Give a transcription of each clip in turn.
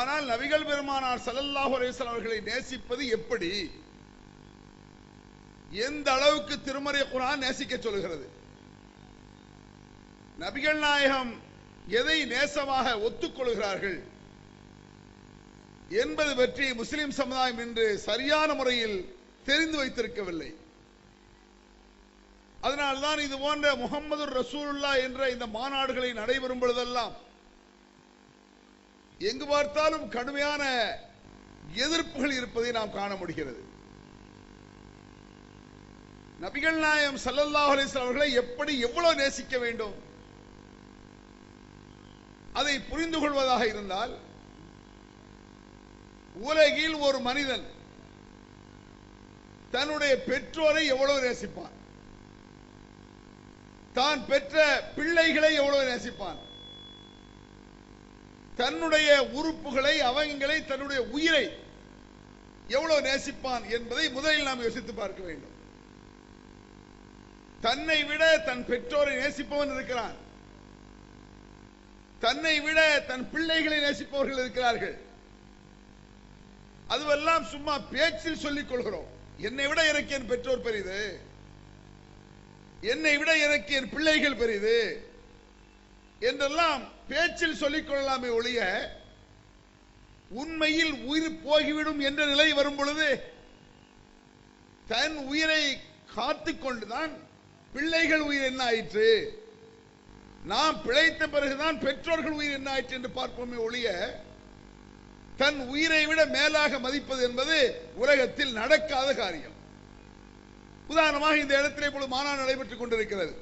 ஆனால் நபிகள் பெருமானார் ஸல்லல்லாஹு அலைஹி வஸல்லம் அவர்களை நேசிப்பது எப்படி, எந்த அளவுக்கு திருமறை குர்ஆன் நேசிக்க சொல்கிறது? நபிகள் நாயகம் எதை நேசமாக ஒத்துக்கொள்கிறார்கள் என்பது பற்றி முஸ்லிம் சமுதாயம் இன்று சரியான முறையில் தெரிந்து வைத்திருக்கவில்லை. அதனால்தான் இது போன்ற முஹம்மது ரசூலுல்லாஹ் என்ற இந்த மாநாடுகளை நடைபெறும் பொழுதெல்லாம் எங்கு பார்த்தாலும் கடுமையான எதிர்ப்புகள் இருப்பதை நாம் காண முடிகிறது. நபிகள் நாயகம் ஸல்லல்லாஹு அலைஹி வஸல்லம் அவர்களை எப்படி எவ்வளவு நேசிக்க வேண்டும் அதை புரிந்து கொள்வதாக இருந்தால், உலகில் ஒரு மனிதன் தன்னுடைய பெற்றோரை எவ்வளவு நேசிப்பான், தான் பெற்ற பிள்ளைகளை எவ்வளவு நேசிப்பான், தன்னுடைய உறுப்புகளை, அவங்களை, தன்னுடைய உயிரை எவ்வளவு நேசிப்பான் என்பதை முதலில் நாம் யோசித்து பார்க்க வேண்டும். தன்னை விட தன் பெற்றோரை நேசிப்பவன் இருக்கிறான், தன்னை விட தன் பிள்ளைகளை நேசிப்பவர்கள் இருக்கிறார்கள். அதுவெல்லாம் சும்மா பேச்சில் சொல்லிக் கொள்கிறோம். என்னை விட எனக்கு என் பெற்றோர் பெரிது, என்னை விட எனக்கு என் பிள்ளைகள் பெரிது என்றெல்லாம் பேச்சில் சொல்லிக் கொள்ளலாமே ஒழிய, உண்மையில் உயிர் போய்விடும் என்ற நிலை வரும் பொழுது தன் உயிரை காத்துக் கொண்டுதான் பிள்ளைகள் உயிர் என்ன ஆயிற்று, நாம் பிழைத்த பிறகுதான் பெற்றோர்கள் உயிர் என்ன ஆயிற்று என்று பார்ப்போமே ஒழிய, தன் உயிரை விட மேலாக மதிப்பது என்பது உலகத்தில் நடக்காத காரியம். உதாரணமாக இந்த இடத்திலே இப்பொழுது மாநாடு நடைபெற்றுக் கொண்டிருக்கிறது.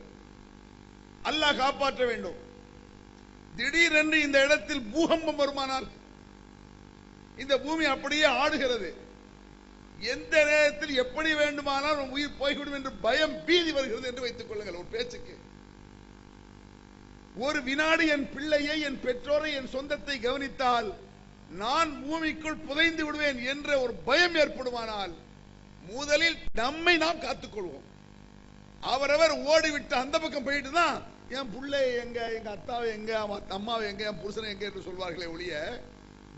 அல்லாஹ் காப்பாற்ற வேண்டும். திடீரென்று இந்த இடத்தில் பூகம்பம் வருமானால் இந்த பூமி அப்படியே ஆடுகிறது. எந்த நேரத்தில் எப்படி வேண்டுமானால் உயிர் போய்விடும் என்று பயம், பீதி வருகிறது என்று வைத்துக் கொள்ளுங்கள். ஒரு பேச்சுக்கு ஒரு வினாடி என் பிள்ளையை, என் பெற்றோரை, என் சொந்தத்தை கவனித்தால் நான் பூமிக்குள் புதைந்து விடுவேன் என்ற ஒரு பயம் ஏற்படுமானால் முதலில் நம்மை நாம் காத்துக் கொள்வோம். அவரவர் ஓடிவிட்டு அந்த பக்கம் போயிட்டு தான் என் பிள்ளை எங்க, எங்க அத்தாவை எங்க, அம்மாவை எங்க, என் புருஷனை எங்க என்று சொல்வார்களே ஒழிய,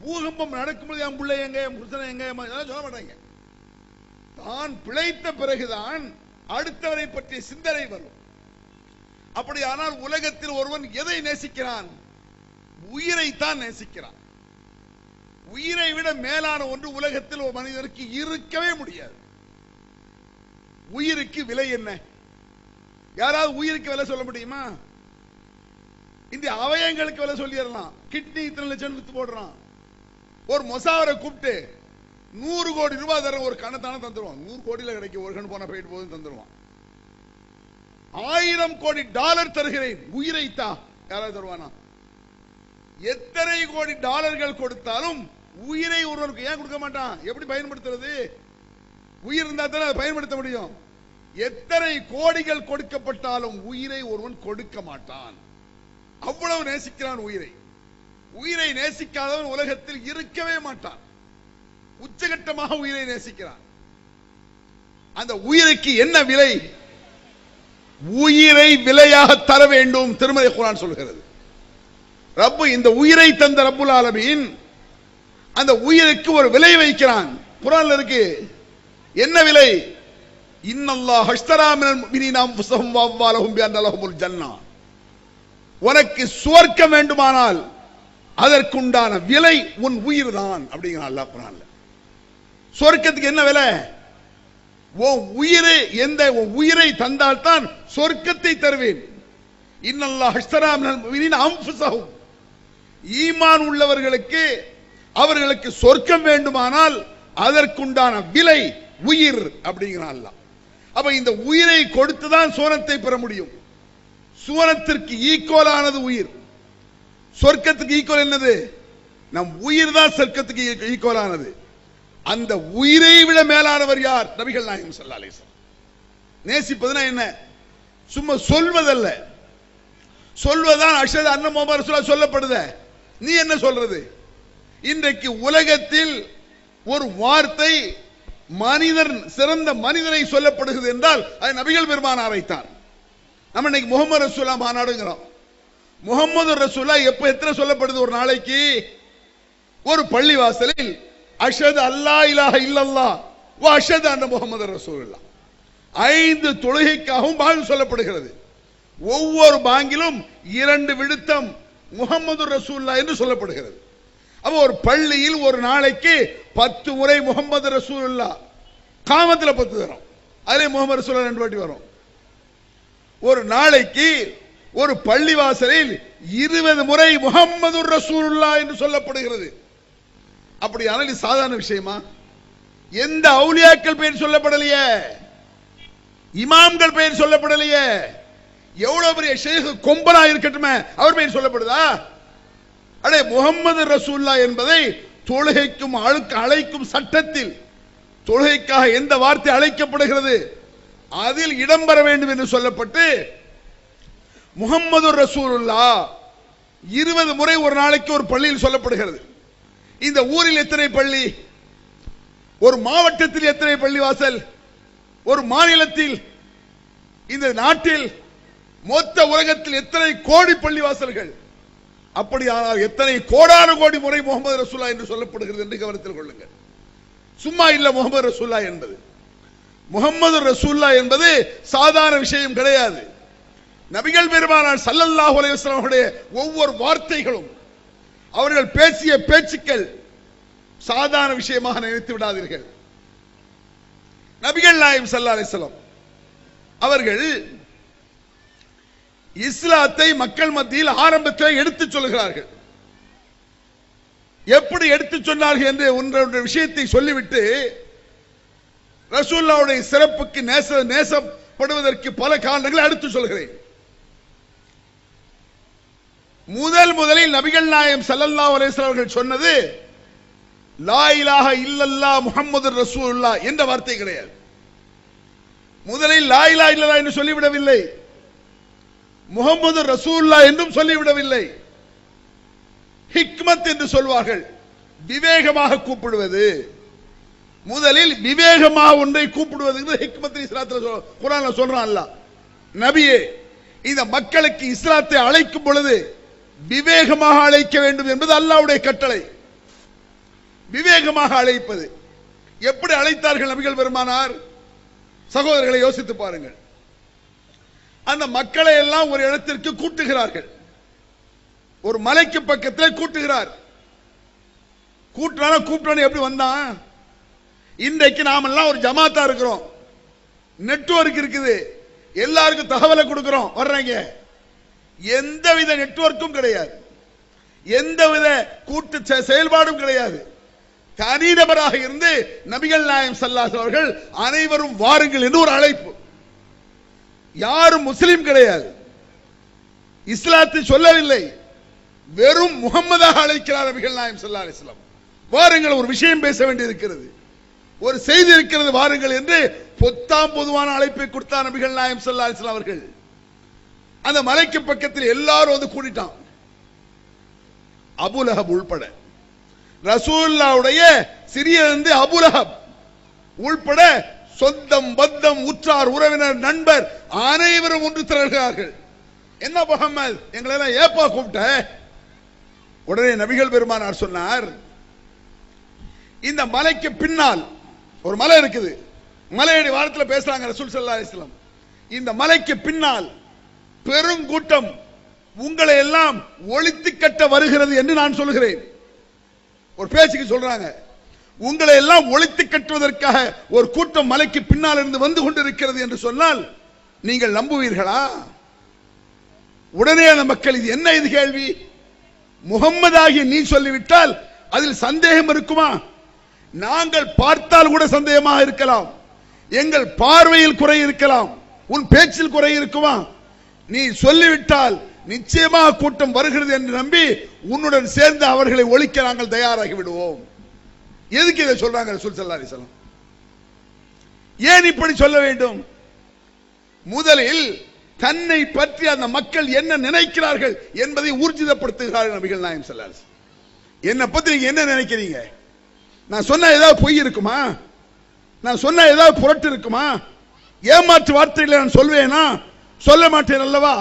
பூகம்பம் நடக்கும்போது என் பிள்ளை எங்க, என் புருஷனை எங்க சொல்ல மாட்டாங்க. தான் பிழைத்த பிறகுதான் அடுத்தவரை பற்றிய சிந்தனை வரும். அப்படியானால் உலகத்தில் ஒருவன் எதை நேசிக்கிறான்? உயிரைத்தான் நேசிக்கிறான். உயிரை விட மேலான ஒன்று உலகத்தில் ஒரு மனிதனுக்கு இருக்கவே முடியாது. உயிருக்கு விலை என்ன? யாராவது உயிருக்கு விலை சொல்ல முடியுமா? இந்த அவயங்களுக்கு விலை சொல்லிடலாம். கிட்னி இத்தனை லட்சம் வித்து போடுறான். ஒரு மொசாவரை கூப்பிட்டு 100 கோடி ரூபாய் தர ஒரு கணத்தான தந்துருவான். 100 கோடியில கிடைக்கும், ஒரு கண் போன போயிட்டு போதும் தந்துருவான். 1000 கோடி டாலர் தருகிறேன், உயிரைத்தா, யாராவது தருவானா? எத்தனை கோடி டாலர்கள் கொடுத்தாலும் உயிரை ஒருவருக்கு ஏன் கொடுக்க மாட்டான்? எப்படி பயன்படுத்துறது? உயிர் இருந்தா தானே அதை பயன்படுத்த முடியும். எத்தனை கோடிகள் கொடுக்கப்பட்டாலும் உயிரை ஒருவன் கொடுக்க மாட்டான். அவ்வளவு நேசிக்கிறான் உயிரை. உயிரை நேசிக்காதவன் உலகத்தில் இருக்கவே மாட்டான். உச்சகட்டமாக உயிரை நேசிக்கிறான். அந்த உயிருக்கு என்ன விலை? உயிரை விலையாக தர வேண்டும். திருமறை குர்ஆன் சொல்கிறது. ரப்பு, இந்த உயிரை தந்த ரப்புல் ஆலமீன் அந்த உயிருக்கு ஒரு விலை வைக்கிறான். குர்ஆன்ல இருக்கு. என்ன விலை? இன்னல்லாஹ் அஷ்தரா மினல் முஃமினீன அன்ஃபுஸஹும் வ அம்வாலஹும் பிஅன்ன லஹுமுல் ஜன்னah. உனக்கு சுவர்க்கம் வேண்டுமானால் அதற்குண்டான விலை உன் உயிர் தான் அப்படிங்கிறான் அல்லாஹ் குர்ஆன்ல. சொர்க்கத்துக்கு என்ன விலை? எந்த உயிரை தந்தால் தான் சொர்க்கத்தை தருவேன். இன்னல்லாஹ் அஷ்தரா மினல் முஃமினீன அன்ஃபுஸஹும், ஈமான் உள்ளவர்களுக்கு அவர்களுக்கு சொர்க்கம் வேண்டுமானால் அதற்குண்டான விலை உயிர் அப்படிங்கிறான் அல்லாஹ். அப்ப இந்த உயிரை கொடுத்துதான் சுவனத்தை பெற முடியும். சுவனத்திற்கு ஈக்குவலானது உயிர். சொர்க்கத்துக்கு ஈக்குவல் என்னது? நம் உயிர் தான் சொர்க்கத்துக்கு ஈக்குவலானது. அந்த உயிரை விட மேலானவர் யார்? நபிகள் நாயகம் ஸல்லல்லாஹு அலைஹி வஸல்லம். நேசிப்பதுனா என்ன? சும்மா சொல்வதல்ல. சொல்வதான் அஷ்ஹது அன்ன முஹம்மது ரசூலுல்லாஹ் சொல்லப்படுத. நீ என்ன சொல்றது? இன்றைக்கு உலகத்தில் ஒரு வார்த்தை மனிதன், சிறந்த மனிதனை சொல்லப்படுகிறது என்றால் அது நபிகள் பெருமானாரைத்தான். நம்ம இன்னைக்கு முஹம்மது ரசூலுல்லாஹ் மாநாடுங்கிறோம். முஹம்மது ரசூலுல்லாஹ் எப்ப எத்தனை சொல்லப்படுது ஒரு நாளைக்கு? ஒரு பள்ளிவாசலில் அஷ்ஹது அல்லா இலாஹ இல்லல்லாஹ் வ அஷ்ஹது அன்ன முஹம்மது ரசூலுல்லாஹ் 5 தொழுகைக்காகவும் பாங்கு சொல்லப்படுகிறது. ஒவ்வொரு பாங்கிலும் 2 விடுத்தம் முஹம்மது ரசூலுல்லாஹ் என்று சொல்லப்படுகிறது. அப்ப ஒரு பள்ளியில் ஒரு நாளைக்கு 10 முறை முஹம்மது ரசூலுல்லாஹ், காமத்தில் 10 தரும், அதிலே முஹம்மது ரசூலுல்லாஹ் 2 வாட்டி வரும். ஒரு நாளைக்கு ஒரு பள்ளிவாசலில் 20 முறை முஹம்மது ரசூலுல்லாஹ் என்று சொல்லப்படுகிறது. அப்படியானால் இது சாதாரண விஷயமா? எந்த அவுலியாக்கள் பெயர் சொல்லப்படலையே, இமாம்கள் பெயர் சொல்லப்படலையே, எவ்வளவு பெரிய ஷேக் கொம்பனா இருக்கட்டுமே அவர் பெயர் சொல்லப்படுதா? அடே, முஹம்மது ரசூலுல்லாஹ் என்பதை தொழுகைக்கும் அழைக்கும் சட்டத்தில் தொழுகைக்காக எந்த வார்த்தை அழைக்கப்படுகிறது அதில் இடம்பெற வேண்டும் என்று சொல்லப்பட்டு முஹம்மது ரசூலுல்லாஹ் 20 முறை ஒரு நாளைக்கு ஒரு பள்ளியில் சொல்லப்படுகிறது. இந்த ஊரில் எத்தனை பள்ளி? ஒரு மாவட்டத்தில் எத்தனை பள்ளிவாசல்? ஒரு மாநிலத்தில், இந்த நாட்டில், மொத்த உலகத்தில் எத்தனை கோடி பள்ளிவாசல்கள்? அப்படியானால் எத்தனை கோடான கோடி முறை முஹம்மது ரசூலுல்லாஹ் என்று சொல்லப்படுகிறது என்று கவனத்தில் கொள்ளுங்கள். சும்மா இல்ல முஹம்மது ரசூலுல்லாஹ் என்பது. முஹம்மது ரசூலுல்லாஹ் என்பது சாதாரண விஷயம் கிடையாது. நபிகள் பெருமானார் ஸல்லல்லாஹு அலைஹி வஸல்லம் அவருடைய ஒவ்வொரு வார்த்தைகளும், அவர்கள் பேசிய பேச்சுக்கள் சாதாரண விஷயமாக நினைத்து விடாதீர்கள். நபிகள் நாயகம் ஸல்லல்லாஹு அலைஹி வஸல்லம் அவர்கள் இஸ்லாத்தை மக்கள் மத்தியில் ஆரம்பத்தில் எடுத்துச் சொல்கிறார்கள். எப்படி எடுத்துச் சொன்னார்கள் என்று ஒன்ற விஷயத்தை சொல்லிவிட்டு ரசூலுல்லாஹ்வுடைய சிறப்புக்கு நேசப்படுவதற்கு பல காரணங்களை எடுத்து சொல்கிறேன். முதலில் நபிகள் நாயகம் ஸல்லல்லாஹு அலைஹி வஸல்லம் அவர்கள் சொன்னது லா இலாஹ இல்லல்லாஹ் முஹம்மது ரசூலுல்லாஹ் என்ற வார்த்தை கிடையாது. முதலில் லா இலாஹ இல்லல்லாஹ் என்று சொல்லிவிடவில்லை, முஹம்மது ரசூலுல்லாஹ் என்றும் சொல்லிவிடவில்லை. ஹிக்மத் என்று சொல்வார்கள், விவேகமாக கூப்பிடுவது. முதலில் விவேகமாக ஒன்றை கூப்பிடுவது ஹிக்மத். இஸ்லாத்தில் குர்ஆன்ல சொல்றான் அல்லாஹ், நபியே இந்த மக்களுக்கு இஸ்லாத்தை அழைக்கும் பொழுது விவேகமாக அழைக்க வேண்டும் என்பது அல்லாஹ்வுடைய கட்டளை. விவேகமாக அழைப்பது. எப்படி அழைத்தார்கள் நபிகள் பெருமானார்? சகோதரர்களை யோசித்து பாருங்கள். அந்த மக்களை எல்லாம் ஒரு இடத்திற்கு கூட்டுகிறார்கள். ஒரு மலைக்கு பக்கத்தில் கூட்டுகிறார். கூப்பிட்டான எப்படி வந்தான்? இன்றைக்கு நாம எல்லாம் ஒரு ஜமாத்தா இருக்கிறோம், நெட்வொர்க் இருக்குது, எல்லாருக்கும் தகவலை கொடுக்கிறோம், வர்றீங்க. எந்தவித நெட்வொர்க்கும் கிடையாது, எந்தவித கூட்டு செயல்பாடும் கிடையாது. தனிநபராக இருந்து நபிகள் நாயகம் ஸல்லல்லாஹு அலைஹி அவர்கள் அனைவரும் வாருங்கள் என்று ஒரு அழைப்பு. யாரும் முஸ்லிம் கிடையாது, இஸ்லாத்தை சொல்லவில்லை, வெறும் முகம்மதாக அழைக்கிறார் நபிகள் நாயகம் ஸல்லல்லாஹு அலைஹி வஸல்லம். வாருங்கள், ஒரு விஷயம் பேச வேண்டியிருக்கிறது, ஒரு செய்தி இருக்கிறது, வாருங்கள் என்று பொதுவான அழைப்பை கொடுத்தார் நபிகள் நாயகம் ஸல்லல்லாஹு அலைஹி வஸல்லம் அவர்கள். அந்த மலைக்கு பக்கத்தில் எல்லாரும் வந்து கூடிட்டான். அபூலஹப் உள்பட, ரசூலுல்லாஹ்வுடைய சிறிய அபூலஹப் உள்பட சொந்தம் பந்தம் உற்றார் உறவினர் நண்பர் அனைவரும் ஒன்று திரள்கிறார்கள். என்ன முஹம்மது, எங்களை எல்லாம் ஏப்பா கூப்பிட்ட? உடனே நபிகள் பெருமானார் சொன்னார், இந்த மலைக்கு பின்னால் ஒரு மலை இருக்குது, மலையடி வாரத்தில் பேசுறாங்க ரசூல் ஸல்லல்லாஹு அலைஹி வஸல்லம். இந்த மலைக்கு பின்னால் பெருங்கூட்டம் உங்களை எல்லாம் ஒழித்து கட்ட வருகிறது என்று நான் சொல்கிறேன். ஒரு பேச்சுக்கு சொல்றாங்க, உங்களை எல்லாம் ஒழித்து கட்டுவதற்காக ஒரு கூட்டம் மலைக்கு பின்னால் இருந்து வந்து கொண்டிருக்கிறது என்று சொன்னால் நீங்கள் நம்புவீர்களா? உடனே அந்த மக்கள், இது என்ன இது கேள்வி? முகம்மதாகிய நீ சொல்லிவிட்டால் அதில் சந்தேகம் இருக்குமா? நாங்கள் பார்த்தால் கூட சந்தேகமாக இருக்கலாம், எங்கள் பார்வையில் குறை இருக்கலாம், உன் பேச்சில் குறை இருக்குமா? நீ சொல்லிவிட்டால் நிச்சயமாக கூட்டம் வருகிறது என்று நம்பி உன்னுடன் சேர்ந்து அவர்களை ஒழிக்க நாங்கள் தயாராகி விடுவோம். எதுக்கு இதை சொல்றாங்க ரசூல் ஸல்லல்லாஹு அலைஹி வஸல்லம்? ஏன் இப்படி சொல்ல வேண்டும்? முதலில் தன்னை பற்றி அந்த மக்கள் என்ன நினைக்கிறார்கள் என்பதை ஊர்ஜிதப்படுத்துகிறார்கள் நபிகள் நாயகம் ஸல்லல்லாஹு அலைஹி வஸல்லம். என்னை பத்தி நீங்க என்ன நினைக்கிறீங்க? நான் சொன்ன ஏதாவது பொய் இருக்குமா? நான் சொன்ன ஏதாவது புரட்டு இருக்குமா? ஏமாற்று வார்த்தைகளை நான் சொல்வேனா? சொல்ல மாட்டேன் அல்லவா?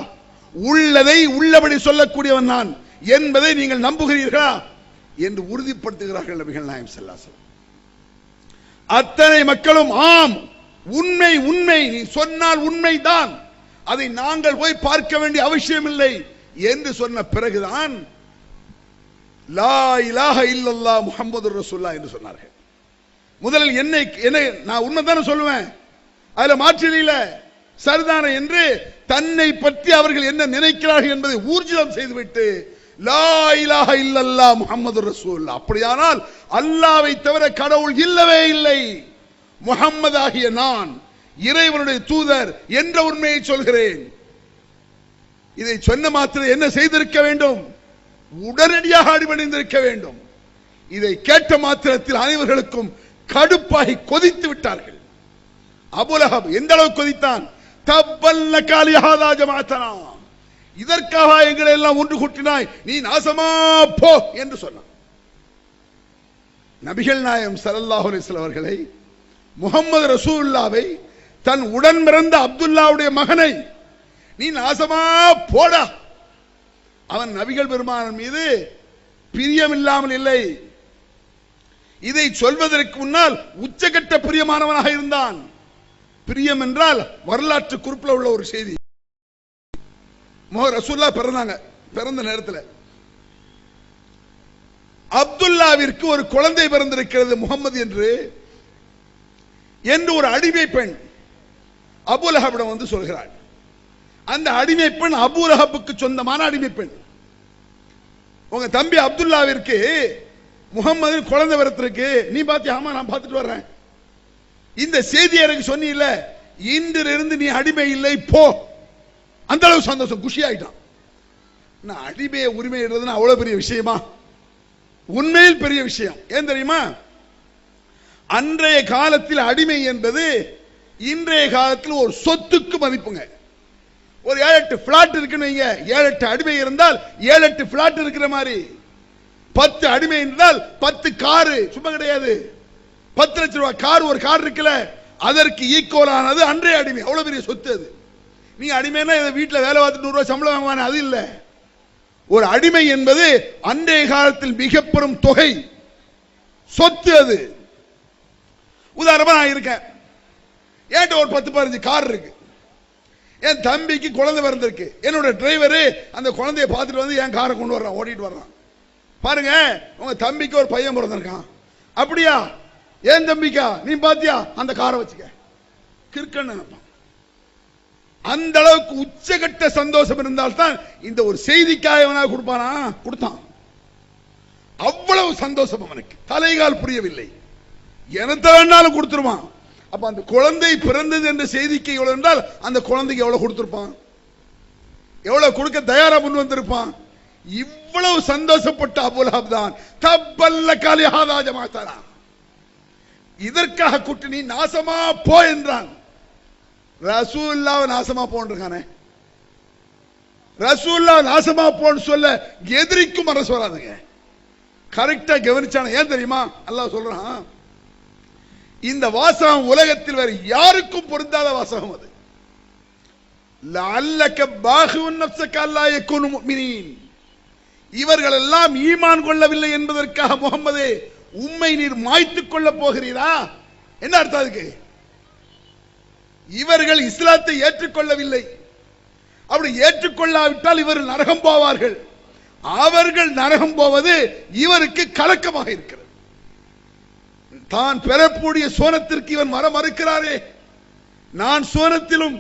உள்ளதை உள்ளபடி சொல்லக்கூடியவன் நான் என்பதை நீங்கள் நம்புகிறீர்களா? என்று உறுதிப்படுத்துகிறார்கள் நபிகள் நாயகம் ஸல்லல்லாஹு அலைஹி வஸல்லம். அத்தனை மக்களும் ஆம் உண்மை உண்மை, நீ சொன்னால் உண்மைதான், அதை நாங்கள் போய் பார்க்க வேண்டிய அவசியம் இல்லை என்று சொன்ன பிறகுதான் லா இலாஹ இல்லல்லாஹ் முஹம்மதுர் ரசூலுல்லாஹ் என்று சொன்னார்கள். முதலில் என்னை நான் உண்மைதானே சொல்லுவேன், அதுல மாற்றில சரிதான என்று தன்னை பற்றி அவர்கள் என்ன நினைக்கிறார்கள் என்பதை ஊர்ஜிதம் செய்துவிட்டு லா இலாஹ இல்லல்லாஹ் முஹம்மதுர் ரசூலுல்லாஹ், அப்படியானால் அல்லாஹ்வை தவிர கடவுள் இல்லவே இல்லை, முஹம்மது ஆகிய நான் இறைவனுடைய தூதர் என்ற உண்மையை சொல்கிறேன். இதை சொன்ன மாத்திரம் என்ன செய்திருக்க வேண்டும்? உடனடியாக அடிபணிந்திருக்க வேண்டும். இதை கேட்ட மாத்திரத்தில் அனைவர்களுக்கும் கடுப்பாகி கொதித்து விட்டார்கள். அபூலஹப் எந்த அளவுக்கு கொதித்தான்? தப்பல்லக லிஹாதா ஜமாஅத்தனா, இதற்காக எங்களை எல்லாம் ஒன்று கூட்டினாய், நீ நாசமா போ என்று சொன்னான். நபிகள் நாயகம் ஸல்லல்லாஹு அலைஹி வஸல்லம் அவர்களை, முஹம்மது ரசூலுல்லாஹ்வை, தன் உடன் பிறந்த அப்துல்லாவுடைய மகனை நீ நாசமா போடா, அவன் நபிகள் பெருமான் மீது பிரியம் இல்லாமல் இல்லை, இதை சொல்வதற்கு முன்னால் உச்சகட்ட பிரியமானவனாக இருந்தான். பிரியம் என்றால் வரலாற்று குறிப்பில் உள்ள ஒரு செய்தி. ரசூலுல்லாஹ் பிறந்தாங்க, பிறந்த நேரத்தில் அப்துல்லாவிற்கு ஒரு குழந்தை பிறந்திருக்கிறது முகமது என்று ஒரு அடிமை பெண் அபூலஹபிடம் வந்து சொல்கிறாள். அந்த அடிமை பெண் அபூலஹபுக்கு சொந்தமான அடிமை பெண். உங்க தம்பி அப்துல்லாவிற்கு முகமது குழந்தை பிறந்திருக்கு, நீ பாத்தியா? ஆமா நான் பார்த்துட்டு வர்றேன். இந்த செய்தி எனக்கு சொன்னீல்ல, இன்றிலிருந்து நீ அடிமை இல்லை போ. அந்த அளவு சந்தோஷம், குஷி ஆயிட்டான். நான் அடிமையை உரிமை எடுறதுன்னா அவ்வளவு பெரிய விஷயமா? உண்மையில் பெரிய விஷயம். ஏன் தெரியுமா? அன்றைய காலத்தில் அடிமை என்பது இன்றைய காலத்தில் ஒரு சொத்துக்கு மதிப்புங்க. ஒரு 7-8 பிளாட் இருக்குன்னு வைங்க, 7-8 அடிமை இருந்தால் 7-8 பிளாட் இருக்கிற மாதிரி. 10 அடிமை இருந்தால் 10 காரு, சும்மா கிடையாது. 10 லட்சம் ரூபாய் கார், ஒரு கார் இருக்குல்ல, அதற்கு ஈக்குவலானது அன்றைய அடிமை. அவ்வளவு பெரிய சொத்து அது. நீங்க அடிமைனா வீட்டில் வேலை பார்த்து 100 ரூபாய் சம்பளம் வாங்குவானே, அது இல்லை. ஒரு அடிமை என்பது அன்றைய காலத்தில் மிக பெரும் தொகை, சொத்து அது. உதாரணமா நான் இருக்கேன், ஏன்ட்ட ஒரு 10-15 கார் இருக்கு. என் தம்பிக்கு குழந்தை பிறந்திருக்கு, என்னோட டிரைவரு அந்த குழந்தைய பார்த்துட்டு வந்து என் காரை கொண்டு வர்றான், ஓட்டிட்டு வர்றான். பாருங்க, உங்க தம்பிக்கு ஒரு பையன் பிறந்திருக்கான். அப்படியா? ஏன் தம்பிக்கா? நீ பாத்தியா? அந்த காரை வச்சுக்க. கிறுக்கன்னு நினைப்பான். அந்த அளவுக்கு உச்சகட்ட சந்தோஷம் இருந்தால்தான் இந்த ஒரு செய்திக்காக அவனாக கொடுப்பானா? கொடுத்தான். அவ்வளவு சந்தோஷம் அவனுக்கு, தலைகால் புரியவில்லை. எனத்த வேணாலும் கொடுத்துருவான். அப்ப அந்த குழந்தை பிறந்தது என்ற செய்திக்கு எவ்வளவு என்றால் அந்த குழந்தைக்கு எவ்வளவு கொடுத்திருப்பான், எவ்வளவு கொடுக்க தயாரா முன் வந்திருப்பான். இவ்வளவு சந்தோஷப்பட்ட அபூலஹப் தான் தப்பல்லக லிஹாதா ஜமாஅத்தனா, இதற்காக கூட்டி நீ நாசமா போ என்றான். ரசூலுல்லாஹ் நாசமா போன்றானே, ரசூலுல்லாஹ் நாசமா போன்னு சொல்ல எதிரிக்கும் மனசு வராதுங்க. கரெக்டா கவனிச்சான. ஏன் தெரியுமா? அல்லாஹ் சொல்றான், இந்த வாசகம் உலகத்தில் வேற யாருக்கும் பொருந்தாத வாசகம் அது. லஅல்லக பாகிஉன் நஃப்ஸக அல்லா யகூனு முஃமினீன், இவர்கள் எல்லாம் ஈமான் கொள்ளவில்லை என்பதற்காக முகம்மதே உம்மை நீர் மாய்த்துக் கொள்ள போகிறீரா? என்ன அர்த்தம் அதுக்கு? இவர்கள் இஸ்லாத்தை ஏற்றுக்கொள்ளவில்லை, அப்படி ஏற்றுக்கொள்ளாவிட்டால் இவர்கள் நரகம் போவார்கள். அவர்கள் நரகம் போவது இவருக்கு கலக்கமாக இருக்கிறது. தான் பெறக்கூடிய சோனத்திற்கு இவன் வர மறுக்கிறாரே, நான் சோனத்திலும்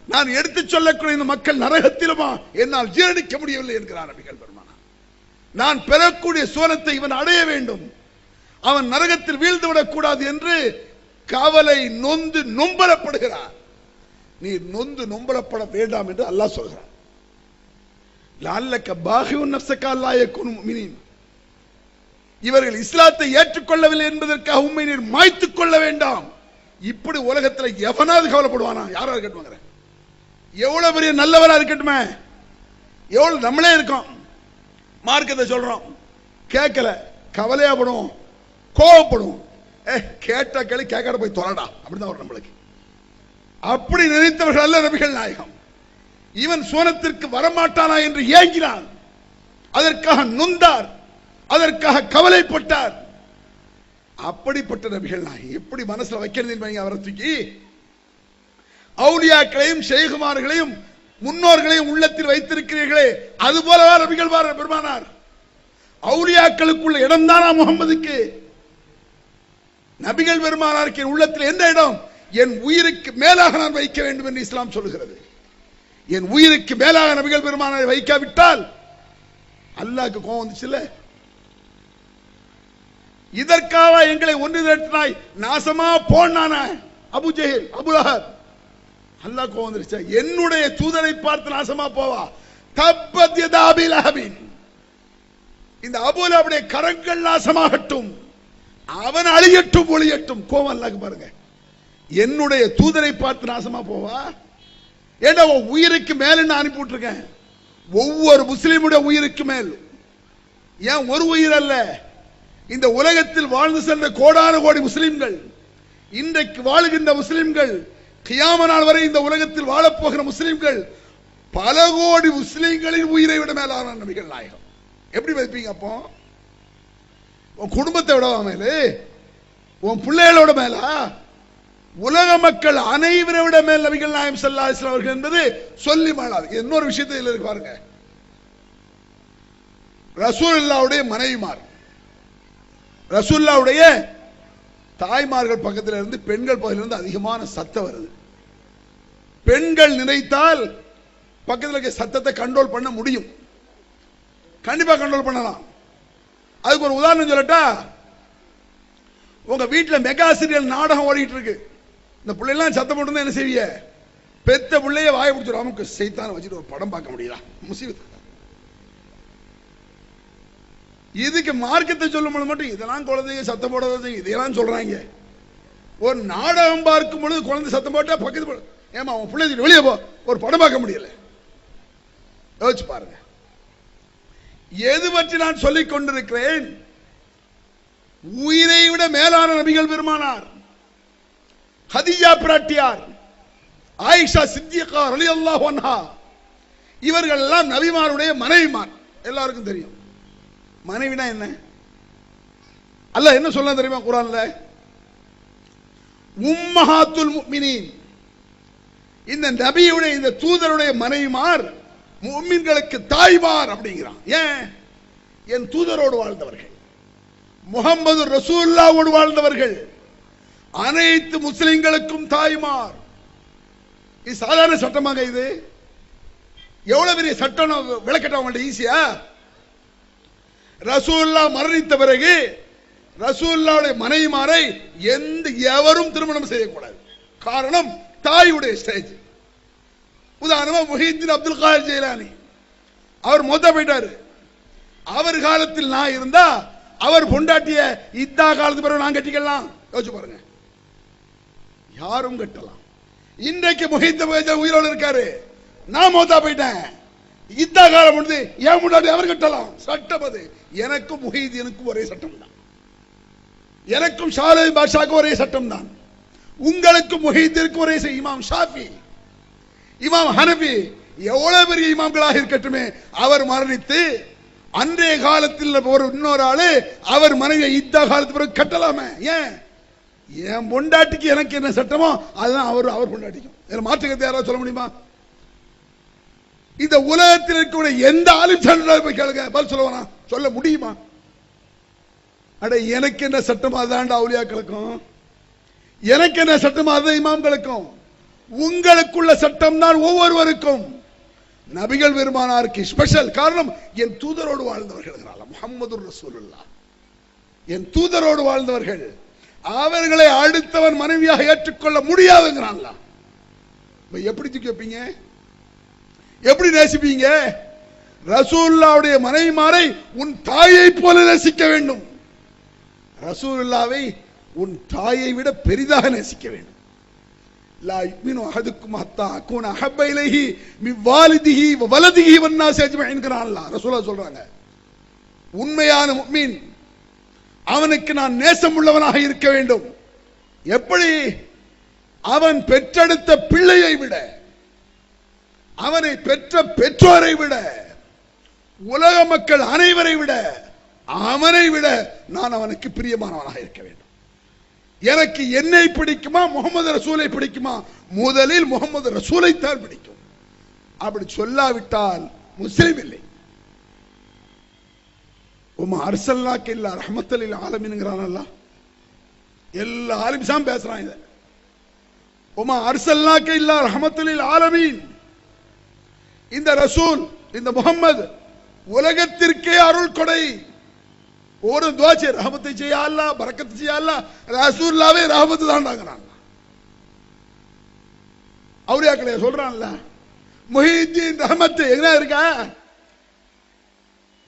நான் எடுத்துச் சொல்லக்கூடிய இந்த மக்கள் நரகத்திலுமா என்னால் ஜீரணிக்க முடியவில்லை என்கிறார் நபிகள் பெருமானார். நான் பெறக்கூடிய சோனத்தை இவன் அடைய வேண்டும், அவன் நரகத்தில் வீழ்ந்துவிடக் கூடாது என்று கவலை நொந்து நொம்பலப்படுகிறார். நீ நொந்து நொம்பலப்பட வேண்டாம் என்று அல்லாஹ் சொல்கிறான். லஅல்லக பாகிஉன் நஃப்ஸக அல்லா யகூனு முஃமினீன், இவர்கள் இஸ்லாத்தை ஏற்றுக்கொள்ளவில்லை என்பதற்காக உம்மை நீர் மாய்த்துக் கொள்ள வேண்டாம். இப்படி உலகத்தில் எவனாவது கவலைப்படுவானா? யாரா இருக்கட்டும், எவ்வளவு பெரிய நல்லவரா இருக்கட்டுமே, எவ்வளவு நம்மளே இருக்கோம், மார்க்கத்தை சொல்றோம், கேட்கல கவலையா படுவோம், கோவப்படுவோம். கேட்ட கேள்வி கேட்காட போய் தொலைடா, அப்படிதான் வரும் நம்மளுக்கு. அப்படி நினைத்தவர்கள் அல்ல நபிகள் நாயகம். இவன் சோனத்திற்கு வரமாட்டானா என்று ஏங்கினான், அதற்காக நொந்தார். அதற்காக கவலைப்பட்டார். அப்படிப்பட்ட நபிகள் நாயகம் எப்படி மனசுல வைக்கிறது அவரை தூக்கி அவுலியாக்களையும் ஷேகுமார்களையும் முன்னோர்களையும் உள்ளத்தில் வைத்திருக்கிறீர்களே, அது போலவா நபிகள் பெருமானார்? அவுலியாக்களுக்குள்ள இடம் தானா முகமதுக்கு? நபிகள் பெருமானாருக்கு உள்ளத்தில் எந்த இடம்? என் உயிருக்கு மேலாக நான் வைக்க வேண்டும் என்று இஸ்லாம் சொல்லுகிறது. என் உயிருக்கு மேலாக நபிகள் பெருமானாரை வைக்காவிட்டால் அல்லாஹ்க்கு கோபம் வந்துச்சுல்ல. இதற்காக எங்களை ஒன்று திரட்டினாய், நாசமா போனான அபு ஜஹல் அபு லஹப், அல்லாஹ் கோபம் வந்துருச்சா? என்னுடைய தூதரை பார்த்து நாசமா போவா? தப்பத் யதா அபி லஹபின், இந்த அபூ லஹபுடைய கரங்கள் நாசமாகட்டும், அவன் அழியட்டும் ஒளியட்டும். கோபம் அல்லாஹ்க்கு பாருங்க. என்னுடைய தூதரை பார்த்து நாசமா போவா? ஏன்னா உயிருக்கு மேல நான் அனுப்பி விட்டுருக்கேன். ஒவ்வொரு முஸ்லிமுடைய உயிருக்கு மேல். ஏன் ஒரு உயிர் அல்ல, இந்த உலகத்தில் வாழ்ந்து சென்ற கோடான கோடி முஸ்லிம்கள், இன்றைக்கு வாழுகின்ற முஸ்லிம்கள், கியாம நாள் வரை இந்த உலகத்தில் வாழப்போகிற முஸ்லிம்கள், பல கோடி முஸ்லிம்களின் உயிரை விட மேலான நபிகள் நாயகம். எப்படி வைப்பீங்க? அப்போ உன் குடும்பத்தை விட மேலே, உன் பிள்ளைகளோட மேலா? உலக மக்கள் அனைவரை விட மேல் நபிகள் நாயகம் ஸல்லல்லாஹு அலைஹி வஸல்லம் அவர்கள் என்பது சொல்லி மாளாது. இன்னொரு விஷயத்தில் இருக்கு பாருங்க. ரசூலுல்லாஹ்வுடைய மனைவிமார், ரசூலுல்லாஹ்வுடைய தாய்மார்கள் பக்கத்தில் இருந்து பெண்கள் பகுதியில் இருந்து அதிகமான சத்தம் வருது. பெண்கள் நினைத்தால் பக்கத்தில் இருக்க சத்தத்தை கண்ட்ரோல் பண்ண முடியும், கண்டிப்பா கண்ட்ரோல் பண்ணலாம். அதுக்கு ஒரு உதாரணம் சொல்லட்டா, உங்க வீட்டில் மெகா சீரியல் நாடகம் ஓடிட்டு இருக்கு. இந்த பிள்ளைலாம் சத்தம் போட்டு என்ன செய்வீங்க? பெத்த பிள்ளைய வாய பிடிச்சிடும், நமக்கு சைத்தான வச்சுட்டு ஒரு படம் பார்க்க முடியல, முசீபத். இதுக்கு மார்க்கத்தை சொல்லும் பொழுது மட்டும் இதெல்லாம் குழந்தைங்க சத்தம் போடாத இதெல்லாம் சொல்றாங்க. ஒரு நாடகம் பார்க்கும் பொழுது குழந்தை சத்தம் போட்டா பக்கத்து, ஏமா உன் பிள்ளை வெளியே போ, ஒரு படம் பார்க்க முடியல. யோசிச்சு பாருங்க. எது பற்றி நான் சொல்லிக் கொண்டிருக்கிறேன்? உயிரை விட மேலான நபிகள் பெருமானார், ஹதீஜா பிராட்டியார், ஆயிஷா சித்திகா ரலியல்லாஹு அன்ஹா, இவர்கள் எல்லாம் நபிமாருடைய மனைவிமார். எல்லாருக்கும் தெரியும் மனைவினா என்ன. அல்லாஹ் என்ன சொல்ல தெரியுமா குர்ஆன்ல? உம்மஹாத்துல் முஃமினீன், இந்த நபியுடைய இந்த தூதருடைய மனைவிமார் முஃமின்களுக்கு தாய்மார் அப்படிங்கிறான். ஏன்? என் தூதரோடு வாழ்ந்தவர்கள், முஹம்மது ரசூலுல்லாஹ்வோடு வாழ்ந்தவர்கள், அனைத்து முஸ்லிம்களுக்கும் தாய்மார். இது சாதாரண சட்டமாக? இது எவ்வளவு பெரிய சட்டம் விளக்கட்ட அவங்கள்ட்ட ஈஸியா? ரசூலுல்லாஹ் மரணித்த பிறகு ரசூலுல்லாஹ்வுடைய மனைவிமாரை எவரும் திருமணம் செய்யக்கூடாது. காரணம் தாயுடைய ஸ்டேஜ். உதாரணமா முஹித்தீன் அப்துல் காதிர் ஜெயிலானி, அவர் மொத்த போயிட்டாரு. அவர் காலத்தில் நான் இருந்தா அவர் பொண்டாட்டிய இத்தா காலத்து பிறகு நான் கட்டிக்கலாம். யோசிச்சு பாருங்க. யாரும் கட்டலாம். இன்றைக்கு முஹித்தீன் உயிரோடு இருக்காரு, நான் மொத்தா போயிட்டேன், இத்தா காலம் முடிஞ்சு ஏன் முன்னாடி அவர் கட்டலாம். சட்டம் அது. எனக்கும் முஹித்தீனுக்கும் ஒரே சட்டம் தான், எனக்கும் ஷாலி பாஷாக்கு ஒரே சட்டம் தான், உங்களுக்கும் முஹித்தீனுக்கும் ஒரே. இமாம் ஷாஃபி, இமாம் ஹனபி, எவ்வளவு பெரிய இமாம்களாக இருக்கட்டுமே, அவர் மரணித்து அன்றைய காலத்தில் ஒரு இன்னொரு ஆளு அவர் மனைவியை இத்தா காலத்து பிறகு கட்டலாமே. ஏன்? என் பொண்டாட்டிக்கு எனக்கு என்ன சட்டமோ அதுதான் அவர் பொண்டாட்டிக்கும். இதில் மாற்றுக்கிறது யாராவது சொல்ல முடியுமா? இந்த உலகத்தில் இருக்கக்கூடிய எந்த ஆளும் போய் கேளுங்க, பதில் சொல்லுவானா? சொல்ல முடியுமா? அட எனக்கு என்ன சட்டமோ அதுதான் அவுலியாக்களுக்கும், எனக்கு என்ன சட்டமோ அதுதான் இமாம்களுக்கும். உங்களுக்குள்ள சட்டம் தான் ஒவ்வொருவருக்கும். நபிகள் பெருமானாருக்கு ஸ்பெஷல். காரணம், என் தூதரோடு வாழ்ந்தவர்கள், முஹம்மது ரசூலுல்லாஹ் என் தூதரோடு வாழ்ந்தவர்கள், அவர்களை அடுத்தவன் மனைவியாக ஏற்றுக்கொள்ள முடியாதுங்கிறான். எப்படி தூக்கி வைப்பீங்க? எப்படி நேசிப்பீங்க? ரசூலுல்லாஹ்வுடைய மனைவிமாரை உன் தாயை போல நேசிக்க வேண்டும். ரசூலுல்லாஹ்வை உன் தாயை விட பெரிதாக நேசிக்க வேண்டும். லா யுமினு அஹதுக்கும் ஹத்தா அகூன அஹப்ப இலைஹி மின் வாலிதிஹி வ வலதிஹி வன்னாஸ் அஜ்மஈன் அல்லாஹ் ரசூலுல்லாஹ் சொல்றாங்க. உண்மையான முஃமின் அவனுக்கு நான் நேசம் உள்ளவனாக இருக்க வேண்டும். எப்படி? அவன் பெற்றெடுத்த பிள்ளையை விட, அவனை பெற்ற பெற்றோரை விட, உலக மக்கள் அனைவரை விட அவனை விட நான் அவனுக்கு பிரியமானவனாக இருக்க வேண்டும். எனக்கு என்னை பிடிக்குமா முகமது ரசூலை பிடிக்குமா? முதலில் முகமது ரசூலை தான் பிடிக்கும். அப்படி சொல்லாவிட்டால் முஸ்லிம் இல்லை. உமா அர்சல்னாக இல்லா ரஹ்மத்தல் லில் ஆலமீன்ங்கறான் அல்லாஹ். எல்லா ஆலிம்ஸாம் பேசுறான் இத. உமா அர்சல்னாக இல்லா ரஹ்மத்தல் லில் ஆலமீன். இந்த ரசூல், இந்த முகம்மது உலகத்திற்கே அருள் கொடை. ஒரு துஆ செய்ய, ரஹமத்தை செய்ய அல்லாஹ், பரக்கத் செய்ய அல்லாஹ். ரசூலுல்லாஹ்வே ரஹமத் தான்ங்கறான். அவுலியாக்களே சொல்றான்ல, முஹிதீன் ரஹமத் எங்க இருக்கா?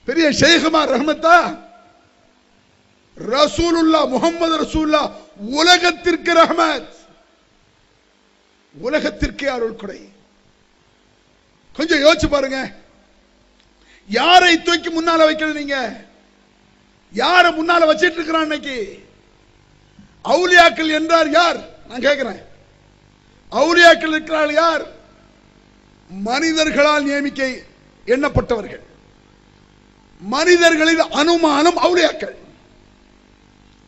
பெரிய ஷேഖ்மார் ரஹமத்தா? ரசூலுல்லாஹ் முஹம்மது ரசூலுல்லாஹ் உலகத்திற்கு ரஹமத், உலகத்திற்கே அருள் கொடை. கொஞ்சம் யோசிச்சு பாருங்க, யாரை தூக்கி முன்னால வைக்கணும்? நீங்க யாரை முன்னால வச்சிட்டு இருக்கிறான் இன்னைக்கு? அவுலியாக்கள் என்றார் யார்? நான் கேட்கிறேன். அவுலியாக்கள் இருக்கிறார்கள் யார்? மனிதர்களால் நியமிக்க எண்ணப்பட்டவர்கள், மனிதர்களின் அனுமானம் அவுலியாக்கள்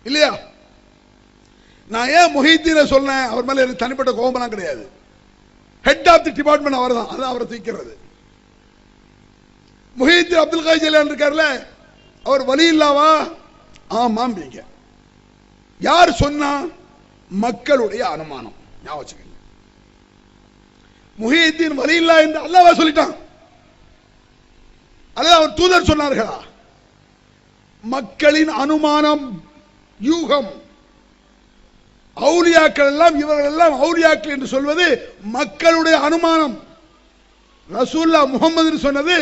இல்லையா? நான் ஏன் முஹிதீனை சொன்னேன்? அவர் மேல எனக்கு தனிப்பட்ட கோபம்லாம் கிடையாது. ஹெட் ஆஃப் தி டிபார்ட்மெண்ட் அவர் தான், அதான் அவரை தூக்கிறது. முஹிதீன் அப்துல் காதிர் ஜிலானி இருக்கார்ல, அவர் வலி இல்லாவா? ஆமாம். யார் சொன்னா? மக்களுடைய அனுமானம். ஞாபகம் வச்சுக்கங்க. முஹிதீன் வலி இல்லா என்று அல்லாஹ் சொல்லிட்டான். அல்லது அவர் தூதர் சொன்னார்களா? மக்களின் அனுமானம், யூகம். அவுலியாக்கள் எல்லாம், இவர்கள் எல்லாம் அவுலியாக்கள் என்று சொல்வது மக்களுடைய அனுமானம். ரசூலுல்லாஹ் முஹம்மது சொன்னது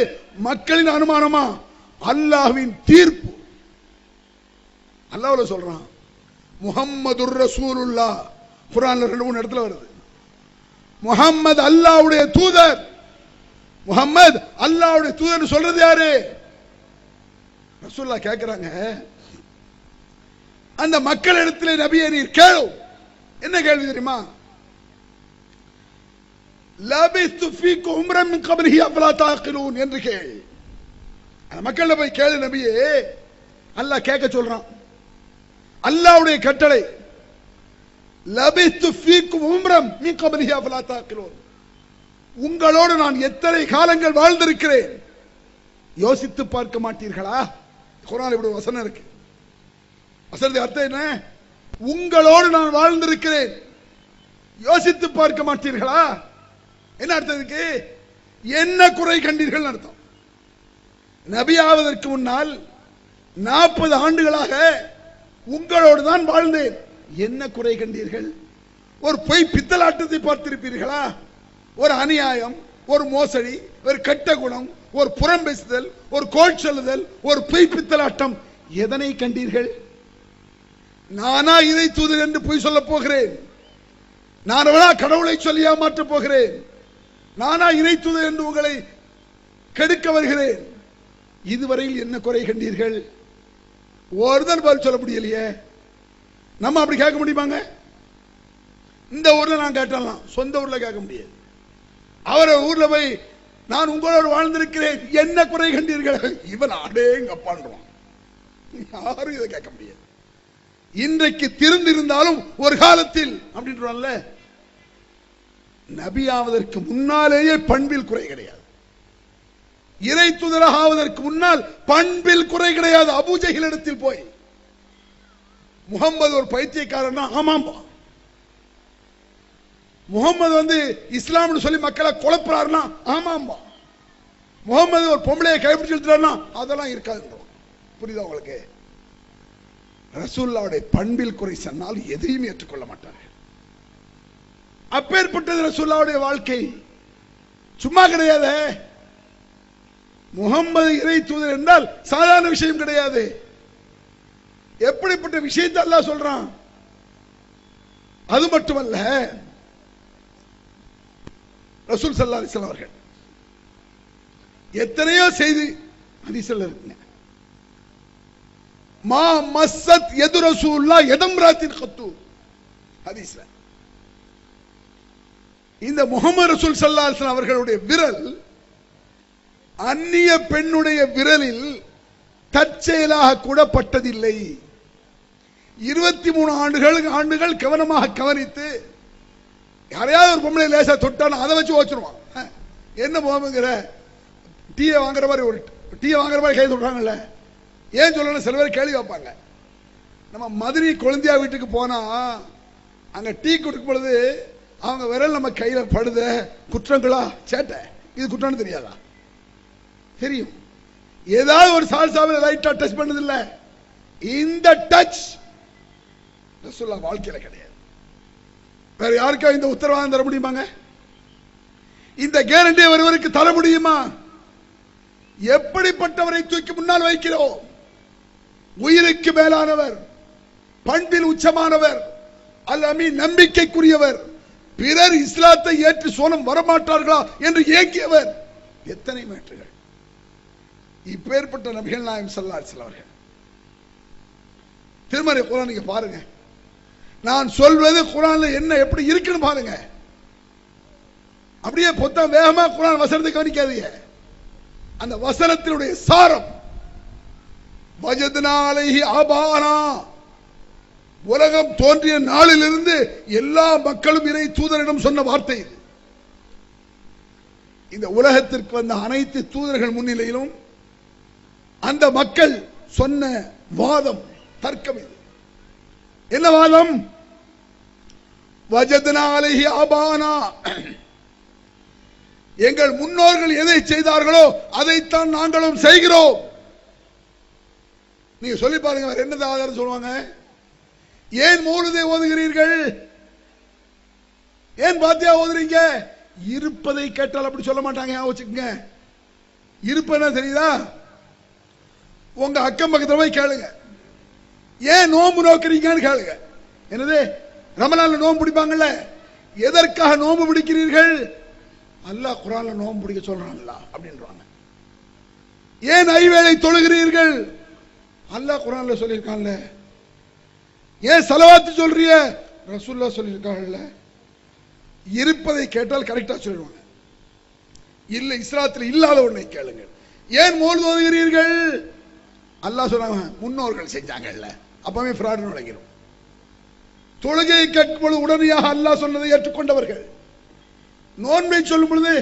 மக்களின் அனுமானமா? அல்லாஹ்வின் தீர்ப்பு. அல்லாஹ்வுல சொல்றான், முஹம்மதுர் ரசூலுல்லாஹ். குர்ஆன்ல 2-3 இடத்துல வருது. முஹம்மது அல்லாஹ்வுடைய தூதர். முஹம்மது அல்லாஹ்வுடைய தூதர் சொல்றது யாரு? ரசூலுல்லாஹ் கேக்குறாங்க, அந்த மக்கள் இடத்திலே நபியே நீர் கேளு. என்ன கேள்வி தெரியுமா? லபிஸ்து ஃபீக்கும் உம்ரன் மின் கப்லிஹி அஃபலா தஅகிலூன் என்று கேள். அந்த மக்கள்ல போய் கேளு நபியே. அல்லாஹ் கேட்க சொல்றான். அல்லாஹ்வுடைய கட்டளை, லபிஸ்து ஃபீக்கும் உம்ரன் மின் கப்லிஹி அஃபலா தஅகிலூன். உங்களோடு நான் எத்தனை காலங்கள் வாழ்ந்திருக்கிறேன், யோசித்து பார்க்க மாட்டீர்களா? குர்ஆன்ல இப்படி வசனம் இருக்கு. வசனத்துக்கு அர்த்தம் என்ன? உங்களோடு நான் வாழ்ந்திருக்கிறேன், யோசித்து பார்க்க மாட்டீர்களா? என்ன அர்த்தம் இருக்கு? என்ன குறை கண்டீர்கள் அர்த்தம். நபி ஆவதற்கு முன்னால் 40 ஆண்டுகளாக உங்களோடு தான் வாழ்ந்தேன், என்ன குறை கண்டீர்கள்? ஒரு பொய் பித்தலாட்டத்தை பார்த்திருப்பீர்களா? ஒரு அநியாயம், ஒரு மோசடி, ஒரு கெட்ட குணம், ஒரு புறம் பேசுதல், ஒரு கோல் சொல்லுதல், ஒரு பொய் பித்தலாட்டம், எதனை கண்டீர்கள்? நானா இதை தூதர் என்று பொய் சொல்ல போகிறேன்? நானா கடவுளை சொல்லி ஏமாற்ற போகிறேன்? நானா இறை தூதர் என்று உங்களை கெடுக்க வருகிறேன்? இதுவரையில் என்ன குறை கண்டீர்கள்? ஒருதன் பதில் சொல்ல முடியலையே. நம்ம அப்படி கேட்க முடியுமாங்க? இந்த ஊர்ல நான் கேட்டலாம், சொந்த ஊர்ல கேட்க முடியாது. அவரை ஊர்ல போய் நான் உங்களோடு வாழ்ந்திருக்கிறேன், என்ன குறை கண்டீர்கள்? இவன் அடேங்கப்பான்றான். யாரும் இதை கேட்க முடியாது. இன்றைக்கு திருந்திருந்தாலும் ஒரு காலத்தில் அப்படின்றான்ல, நபி ஆவதற்கு முன்னாலேயே பண்பில் குறை கிடையாது. இறை தூதராக ஆவதற்கு முன்னால் பண்பில் குறை கிடையாது. அபூஜஹில் இடத்தில் போய் முகம்மது ஒரு பைத்தியக்காரன்னா, ஆமாம்பா. முகம்மது இஸ்லாம்னு சொல்லி மக்களை குழப்புறாருன்னா, ஆமாம்பா. முகம்மது ஒரு பொம்பளையை கைப்பிடிச்சு எழுத்துறாருன்னா, அதெல்லாம் இருக்காது. புரியுதா உங்களுக்கு? ரசூலுல்லாஹ்வுடைய பண்பில் குறை சொன்னால் எதையும் ஏற்றுக்கொள்ள மாட்டார்கள். அப்பேற்பட்டது ரசூலுல்லாஹ்வுடைய வாழ்க்கை. சும்மா கிடையாது. முகம்மது இறை தூதர் என்றால் சாதாரண விஷயம் கிடையாது. எப்படிப்பட்ட விஷயத்தை அல்லாஹ் சொல்றான். அது மட்டுமல்ல, ரசூல் ஸல்லல்லாஹு அலைஹி வஸல்லம் அவர்கள் எத்தனையோ செய்தி ஹதீஸ்ல இருக்குங்க. மா மஸ்ஸத் யது ரசூலுல்லாஹ் யதம்ராத்தின் கத்து ஹதீஸ்ல. இந்த முஹம்மது ரசூல் ஸல்லல்லாஹு அலைஹி வஸல்லம் அவர்களுடைய விரல் அந்நிய பெண்ணுடைய விரலில் தற்செயலாக கூட பட்டதில்லை. 23 ஆண்டுகள் கவனமாக கவனித்து யாரையாவது ஒரு பொம்பளை லேசா தொட்டான அதை வச்சு ஓச்சிருவான். என்ன போகிற டீயை வாங்குற மாதிரி ஒரு டீயை வாங்குற மாதிரி கை தொடுறாங்கல்ல, ஏன் சொல்லணும்? சில பேர் கேள்வி வைப்பாங்க. நம்ம மதுரை கொழுந்தியா வீட்டுக்கு போனா அங்க டீ கொடுக்கும் பொழுது அவங்க விரல் நம்ம கையில படுத குற்றங்களா சேட்டை, இது குற்றம்னு தெரியாதா? தெரியும். ஏதாவது ஒரு சால்சாவில் லைட்டா டச் பண்ணது இல்ல. இந்த டச் ரசூலுல்லாஹ் வாழ்க்கையில கிடையாது. வேற யாருக்கா இந்த உத்தரவாதம் தர முடியுமாங்க? இந்த கேரண்டி ஒருவருக்கு தர முடியுமா? எப்படிப்பட்டவரை தூக்கி முன்னால் வைக்கிறோம்? உயிருக்கு மேலானவர், பண்பில் உச்சமானவர், அல் அமீன் நம்பிக்கைக்குரியவர், பிறர் இஸ்லாத்தை ஏற்று சோனம் வரமாட்டார்களா என்று ஏங்கியவர். எத்தனை மேற்றுகள்! இப்பேற்பட்ட நபிகள் நாயகம் ஸல்லல்லாஹு அலைஹி வஸல்லம் அவர்கள் திருமறை குர்ஆன் நீங்க பாருங்க. நான் சொல்வது குர்ஆன்ல என்ன எப்படி இருக்குன்னு பாருங்க. அப்படியே பொத்தம் வேகமா குர்ஆன் வசனத்தை கவனிக்காதீங்க. அந்த வசனத்தினுடைய சாரம் வஜத்னா அலைஹி ஆபானா, உலகம் தோன்றிய நாளிலிருந்து எல்லா மக்களும் இறை தூதரிடம் சொன்ன வார்த்தை இது. இந்த உலகத்திற்கு வந்த அனைத்து தூதர்கள் முன்னிலையிலும் அந்த மக்கள் சொன்ன வாதம், தர்க்கம் இது. என்ன வாதம்? வஜத்னா அலைஹி ஆபானா, எங்கள் முன்னோர்கள் எதை செய்தார்களோ அதைத்தான் நாங்களும் செய்கிறோம். நீங்க சொல்லி பாருங்க, வேற என்ன ஆதாரம் சொல்லுவாங்க? ஏன் மௌலிதை ஓதுகிறீர்கள்? ஏன் பாத்தியா ஓதுறீங்க? இருப்பதை கேட்டால் அப்படி சொல்ல மாட்டாங்க. வச்சுக்கோங்க, இருப்பா தெரியுதா? உங்க அக்கம் பக்கத்துல போய் கேளுங்க, ஏன் நோம்பு நோக்கிறீங்கன்னு கேளுங்க. என்னது, ரமலான்ல நோம்பு பிடிப்பாங்கல்ல, எதற்காக நோம்பு பிடிக்கிறீர்கள்? அல்லாஹ் குர்ஆன்ல நோம்பு பிடிக்க சொல்றாங்களா அப்படின்றாங்க. ஏன் ஐவேளை தொழுகிறீர்கள்? அல்லாஹ் குர்ஆன்ல சொல்லியிருக்கான்ல. ஏன் ஸலவாத் சொல்றீங்க? ரசூலுல்லாஹ் சொல்லியிருக்காங்கல்ல. இருப்பதை கேட்டால் கரெக்டா சொல்லுவாங்க. இல்ல இஸ்லாத்தில் இல்லாத ஒன்றை கேளுங்கள். ஏன் மௌலித் ஓதுகிறீர்கள்? அல்லாஹ் சொல்றாங்க முன்னோர்கள் செஞ்சாங்கல்ல. அப்பவே ஃப்ராட் நுழைகிறோம். தொழுகையை கேட்கும் பொழுது உடனடியாக அல்லாஹ் சொன்னதை ஏற்றுக்கொண்டவர்கள். நோன்பை சொல்லும் பொழுது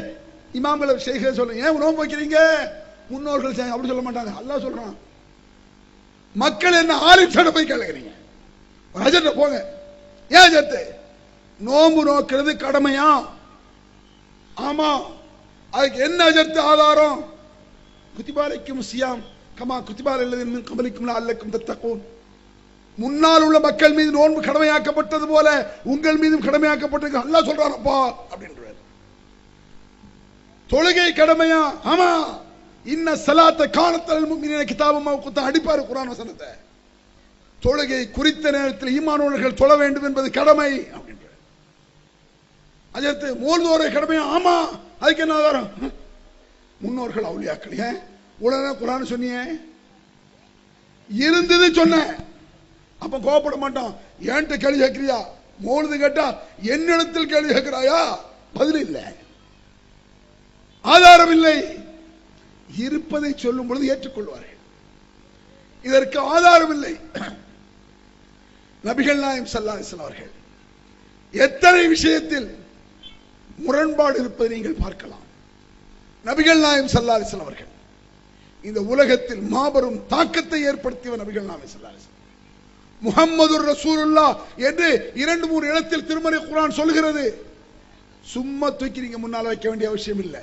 இமாம்களை ஷேഖை சொல்லுங்க, ஏன் நோன்பு வைக்கிறீங்க? முன்னோர்கள் செய்ய அப்படி சொல்ல மாட்டாங்க. அல்லாஹ் சொல்றான். மக்கள் என்ன ஆரிஃபிட்ட போய் கேளுங்க, அஜர்ட்ட போங்க. ஏன் அஜர்த்து? நோன்பு நோக்கிறது கடமையா? ஆமா. அதுக்கு என்ன அஜர்த்து ஆதாரம்? குத்திபாலைக்கும் சியாம் கமா குத்திபால் அல்லதின் கபலிக்கும் லஅல்லக்கும் தத்தகூன். முன்னால் உள்ள மக்கள் மீது நோன்பு கடமையாக்கப்பட்டது போல உங்கள் மீதும் கடமையாக்கப்பட்டது அல்லாஹ் சொல்றானப்பா அப்படின்றார். தொழுகை கடமையா? ஆமா. இன்ன ஸலாத்த கானத் அலல் முஃமினீன கிதாபம் மவ்கூத்தா, அடிப்பாரு குர்ஆன் வசனத்தை. தொழுகை குறித்த நேரத்தில் ஈமானுள்ளவர்கள் தொழ வேண்டும் என்பது கடமை அப்படின்றார். அஜர்த்து மௌலித் கடமையா? ஆமா. அதுக்கு என்ன ஆதாரம்? முன்னோர்கள் அவுலியாக்கள். ஏன் உடனே குர்ஆன் சொன்னியே? இருந்தது சொன்ன. அப்ப கோபப்பட மாட்டான். ஏன்ட்ட கேள்வி கேட்கிறியா? மௌலித் கேட்டா என்னிடத்தில் கேள்வி கேட்கிறாயா? பதில் இல்லை, ஆதாரம் இல்லை. இருப்பதை சொல்லும் பொழுது ஏற்றுக்கொள்வார்கள். இதற்கு ஆதாரம் இல்லை. நபிகள் நாயகம் ஸல்லல்லாஹு அலைஹி வஸல்லம் அவர்கள் எத்தனை விஷயத்தில் முரண்பாடு இருப்பதை நீங்கள் பார்க்கலாம். நபிகள் நாயகம் ஸல்லல்லாஹு அலைஹி வஸல்லம் அவர்கள் இந்த உலகத்தில் மாபெரும் தாக்கத்தை ஏற்படுத்தியவர். நபிகள் நாயகம் ஸல்லல்லாஹு அலைஹி வஸல்லம் முஹம்மதுர் ரசூலுல்லாஹ் என்று 2-3 இடத்தில் திருமறை குர்ஆன் சொல்கிறது. சும்மா தூக்கி நீங்க முன்னால வைக்க வேண்டிய அவசியம் இல்லை.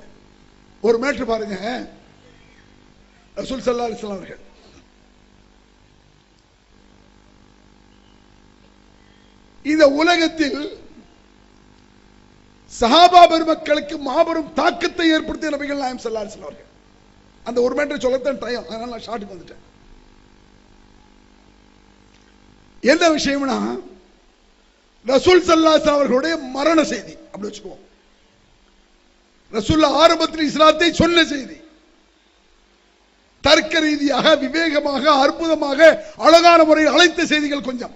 ஒரு மேட்ரு பாருங்க. ரசூல் ஸல்லல்லாஹு அலைஹி வஸல்லம் அவர்கள் இந்த உலகத்தில் சஹாபா பெருமக்களுக்கு மாபெரும் தாக்கத்தை ஏற்படுத்திய நபிகள் நாயகம் ஸல்லல்லாஹு அலைஹி வஸல்லம் அவர்கள். அந்த ஒரு மேட்டர் சொல்லத்தான் டைம், அதனால நான் ஷார்ட்டுக்கு வந்துட்டேன். என்ன விஷயம்னா, ரசூல் ஸல்லல்லாஹு அலைஹி வஸல்லம் அவர்களுடைய மரண செய்தி அப்படி வச்சுக்குவோம். ரசூலுல்லாஹ் ஆரம்பத்தில் இஸ்லாத்தை சொன்ன செய்தி. தர்க்க ரீதியாக விவேகமாக அற்புதமாக அழகான முறையில் அழைத்த செய்திகள் கொஞ்சம்.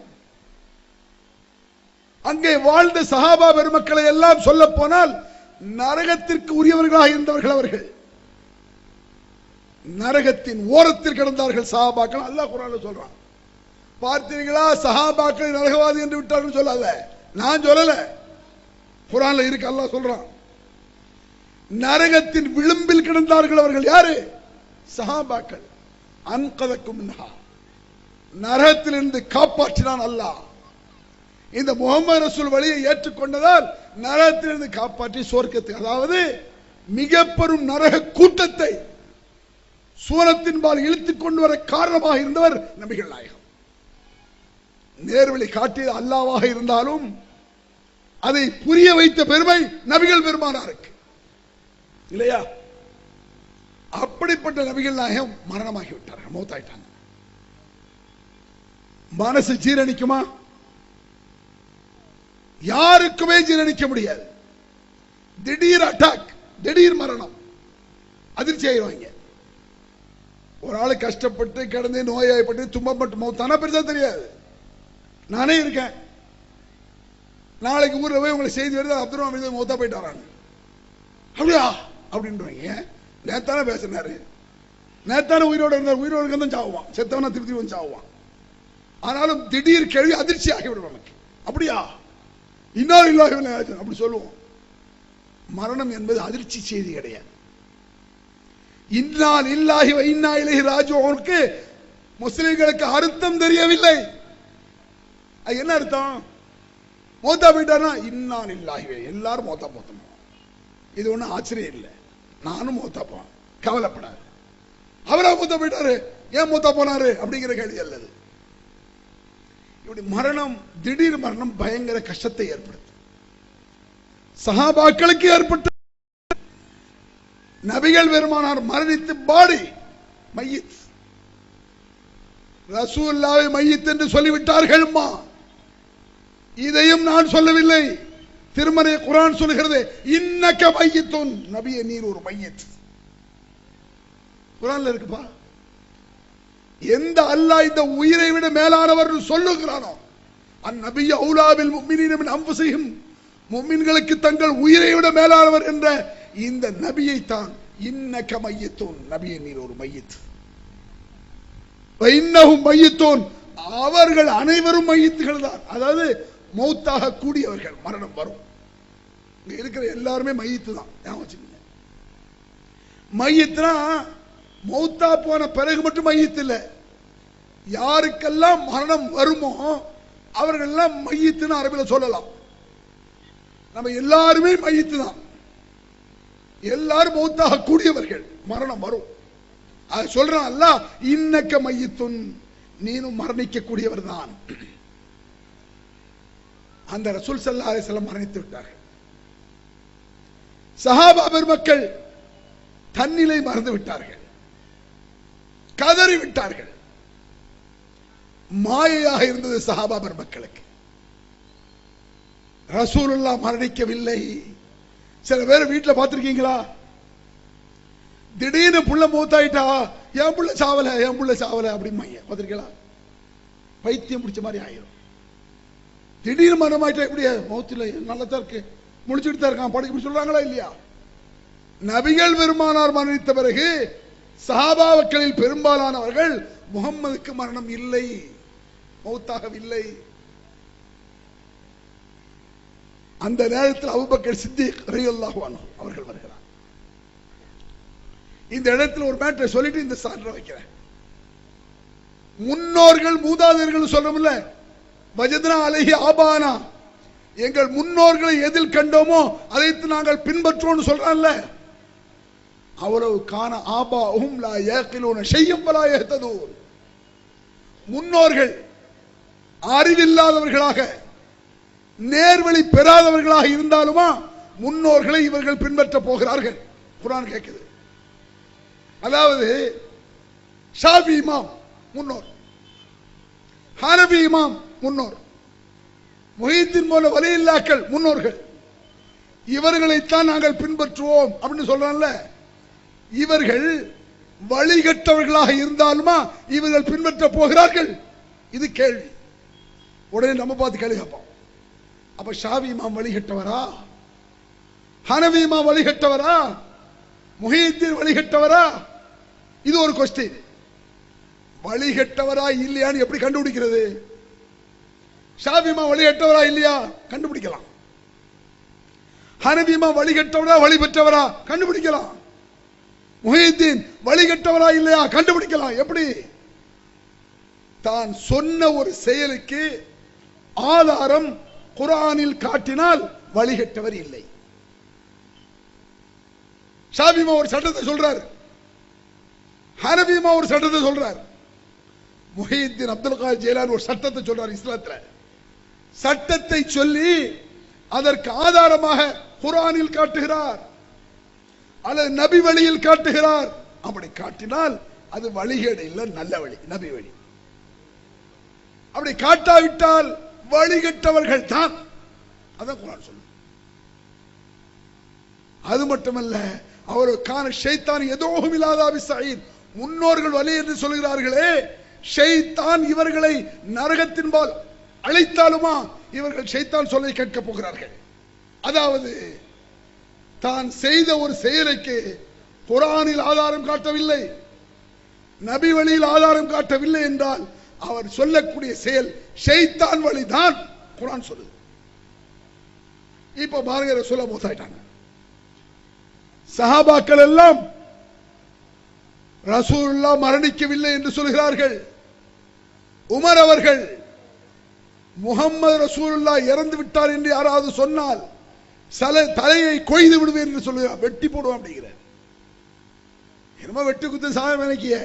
அங்கே வாழ்ந்த சஹாபா பெருமக்களை எல்லாம் சொல்ல போனால் நரகத்திற்கு உரியவர்களாக இருந்தவர்கள் அவர்கள். நரகத்தின் ஓரத்தில் கிடந்தார்கள் சஹாபாக்கள். அல்லாஹ் குர்ஆன்ல சொல்றான். பார்த்தீர்களா, சஹாபாக்கள் நரகவாதி என்று விட்டார்கள் சொல்லல, நான் சொல்லல, குர்ஆன்ல இருக்கு. அல்லாஹ் சொல்றான், நரகத்தின் விளிம்பில் கிடந்தார்கள் அவர்கள். யாரு? சஹாபாக்கள். அன்கதக்கும் மின்ஹா, நரகத்திலிருந்து காப்பாற்றினான் அல்லாஹ். இந்த முஹம்மது ரசூல் வழியை ஏற்றுக்கொண்டதால் நரகத்திலிருந்து காப்பாற்றி சொர்க்கத்துக்கு, அதாவது மிக பெரும் நரக கூட்டத்தை சூரத்தின்பால் இழுத்துக் கொண்டு வர காரணமாக இருந்தவர் நபிகள் நாயகம். நேர்வழி காட்டியது அல்லாஹ்வாக இருந்தாலும் அதை புரிய வைத்த பெருமை நபிகள் பெருமானாருக்கு இல்லையா? அப்படிப்பட்ட நபிகள் நாயகம் மரணமாகி விட்டார்கள், மௌத்தாயிட்டாங்க. மனசு ஜீரணிக்குமா? யாருக்குமே ஜீரணிக்க முடியாது. திடீர் அட்டாக், திடீர் மரணம், அதிர்ச்சி ஆயிடுவாங்க. ஒரு ஆளு கஷ்டப்பட்டு கிடந்து நோயாய்ப்பட்டு துன்பப்பட்டு மௌத்தானா பெருசா தெரியாது. நானே இருக்கேன், நாளைக்கு ஊர்ல போய் உங்களுக்கு செய்தி வருது, அப்துல் ரஹ்மான் மௌத்தா போயிட்டு வராங்க. அப்படியா அப்படின்றீங்க. நேத்தானே பேசினாரு, நேத்தான உயிரோடு இருந்தார், உயிரோடு தான் சாவுவான், செத்தவனா திருப்பி வந்து சாவுவான். ஆனாலும் திடீர் கேள்வி அதிர்ச்சி ஆகிவிடும் நமக்கு. அப்படியா, இன்னார் இல்லாஹி அப்படி சொல்லுவோம். மரணம் என்பது அதிர்ச்சி செய்தி கிடையாது. இன்னா லில்லாஹி வ இன்னா இலைஹி ராஜிஊனுக்கு முஸ்லிம்களுக்கு அர்த்தம் தெரியவில்லை. அது என்ன அர்த்தம்? மௌத்தா போயிட்டாருன்னா இன்னா லில்லாஹி, எல்லாரும் மௌத்தா போத்தோம், இது ஒன்றும் ஆச்சரியம் இல்லை. நானும் மௌத்தா போவேன், கவலைப்படாது. அவரா மூத்தா போயிட்டாரு, ஏன் மூத்தா போனாரு அப்படிங்கிற கேள்வி அல்லது. இப்படி மரணம், திடீர் மரணம் பயங்கர கஷ்டத்தை ஏற்படுத்தும். சஹாபாக்களுக்கு ஏற்பட்ட நபிகள் பெருமானார் மரணித்து பாடி மையத், ரசூலுல்லாஹி மையத் என்று சொல்லிவிட்டார்கள். இதையும் நான் சொல்லவில்லை, திருமறை குர்ஆன் சொல்கிறது, இன்னக மையத்துன், நபியே நீர் ஒரு மையத். குர்ஆன்ல இருக்குப்பா. எந்த அல்லாஹ் இந்த உயிரை விட மேலானவர் சொல்லுகிறானோ, அந்நபிய அவுலா பில் முஃமினீன மின் அன்ஃபுஸிஹிம், முஃமின்களுக்கு தங்கள் உயிரை விட மேலானவர் என்ற இந்த நபியை தான் இன்னக மையத்துன், நபியே நீர் ஒரு மையத், இன்னஹும் மையத்துன், அவர்கள் அனைவரும் மையத்துகள் தான். அதாவது மௌத்தாக கூடியவர்கள், மரணம் வரும். இங்க இருக்கிற எல்லாருமே மையத்து தான், ஞாபகம் வச்சுக்கோங்க. மையத்துனா மௌத்தா போன பிறகு மட்டும் மையத்து இல்லை, யாருக்கெல்லாம் மரணம் வருமோ அவர்கள் எல்லாம் மையத்துன்னு அரபியில் சொல்லலாம். நம்ம எல்லாருமே மையத்து தான், எல்லாரும் மௌத்தாக கூடியவர்கள், மரணம் வரும். அது சொல்றான் அல்லாஹ், இன்னக்க மையத்துன், நீனும் மரணிக்க கூடியவர் தான். அந்த ரசூல் ஸல்லல்லாஹு அலைஹி வஸல்லம் மரணித்து விட்டார்கள். சஹாபா பெருமக்கள் தன்னிலை மறந்து விட்டார்கள், கதறி விட்டார்கள். மாயையாக இருந்தது சஹாபா பெருமக்களுக்கு. ரசூலுல்லாஹ் மரணிக்கவில்லை. சில பேர் வீட்டில் பார்த்திருக்கீங்களா, திடீர்னு புள்ள மூத்தாயிட்டா, என் புள்ள சாவல, என் புள்ள சாவல அப்படிமாங்க, பார்த்திருக்கீங்களா? பைத்தியம் பிடிச்ச மாதிரி ஆயிரும். திடீர்னு மரணமாயிட்டா எப்படி, மௌத்துல நல்லதான் இருக்கு, முடிச்சுட்டு தான் இருக்கான், படிக்க சொல்றாங்களா இல்லையா? நபிகள் பெருமானார் மரணித்த பிறகு சஹாபாக்களில் பெரும்பாலானவர்கள் முஹம்மதுக்கு மரணம் இல்லை, மௌத்தாகவில்லை. அந்த நேரத்தில் அபூபக்கர் சித்திக் ரலியல்லாஹு அன்ஹு அவர்கள் வருகிறார். இந்த இடத்துல ஒரு மேட்டரை சொல்லிட்டு இந்த சான்றை வைக்கிறேன். முன்னோர்கள் மூதாதையர்கள் சொல்றோம்ல, வஜத்னா அலைஹி ஆபானா, எங்கள் முன்னோர்களை எதில் கண்டோமோ அதைத்து நாங்கள் பின்பற்றோம்னு சொல்றான்ல, அவ்வளவு கான ஆபாஹும் லா யகிலூன ஷையம் வலா யஹ்ததூன். முன்னோர்கள் அறிவில்லாதவர்களாக நேர்வழி பெறாதவர்களாக இருந்தாலுமா முன்னோர்களை இவர்கள் பின்பற்ற போகிறார்கள். குர்ஆன் கேட்குது. அதாவது ஷாஃபி இமாம் முன்னோர், ஹனபி இமாம் முன்னோர், முஹித்தீன் போல வலியில்லாக்கள் முன்னோர்கள், இவர்களைத்தான் நாங்கள் பின்பற்றுவோம் அப்படின்னு சொல்றான்ல. இவர்கள் வழிகட்டவர்களாக இருந்தாலுமா இவர்கள் பின்பற்ற போகிறார்கள்? இது கேள்வி. உடனே நம்ம பார்த்து கேள்வி கேட்போம், அப்ப ஷாஃபி இமாம் வழிகட்டவரா, ஹனபி இமாம் வழிகட்டவரா, முஹித்தீன் வழிகட்டவரா? இது ஒரு கொஸ்டின். வழிகட்டவரா இல்லையான்னு எப்படி கண்டுபிடிக்கிறது? ஷாஃபிமா வழிகட்டவரா இல்லையா கண்டுபிடிக்கலாம். ஹனபிமா வழிகட்டவரா வழி பெற்றவரா கண்டுபிடிக்கலாம். முஹித்தீன் வழிகட்டவரா இல்லையா கண்டுபிடிக்கலாம். எப்படி? தான் சொன்ன ஒரு செயலுக்கு ஆதாரம் குர்ஆனில் காட்டினால் வழிகட்டவர் இல்லை. ஷாஃபிமா ஒரு சட்டத்தை சொல்றார், ஹனபிமா ஒரு சட்டத்தை சொல்றார், முஹித்தீன் அப்துல் காதிர் ஜீலானி ஒரு சட்டத்தை சொல்றார். இஸ்லாத்துல சட்டத்தை சொல்லி அதற்கு ஆதாரமாக குர்ஆனில் காட்டுகிறார் அல்லது நபி வழியில் காட்டுகிறார். அப்படி காட்டினால் அது வழிகேடு இல்ல, நல்ல வழி, நபி வழி. அப்படி காட்டாவிட்டால் வழிகட்டவர்கள் தான். அதான் குர்ஆன் சொல்லுது. அது மட்டுமல்ல, அவருக்கான ஷைத்தான் எதோஹும் இலாதா பிஸ்ஸஈர், முன்னோர்கள் வழி என்று சொல்கிறார்களே, ஷைத்தான் இவர்களை நரகத்தின்பால் அழைத்தாலுமா இவர்கள் ஷைத்தான் சொல்லை கேட்க போகிறார்கள். அதாவது தான் செய்த ஒரு செயலுக்கு குர்ஆனில் ஆதாரம் காட்டவில்லை, நபி வழியில் ஆதாரம் காட்டவில்லை என்றால் அவர் சொல்லக்கூடிய செயல் ஷைத்தான் வழிதான் குர்ஆன் சொல்லுது. இப்ப பாருங்க, ரசூலுல்லாஹ் மௌத்தாயிட்டாங்க. சஹாபாக்கள் எல்லாம் ரசூலுல்லாஹ் மரணிக்கவில்லை என்று சொல்கிறார்கள். உமர் அவர்கள் முஹம்மது ரசூலுல்லாஹ் இறந்து விட்டார் என்று யாராவது சொன்னால் தலையை கொய்து விடுவேன் என்று சொல்லுகிறார், வெட்டி போடுவோம் அப்படிங்கிறார். என்னமோ வெட்டி குத்து சாயம் நினைக்கிய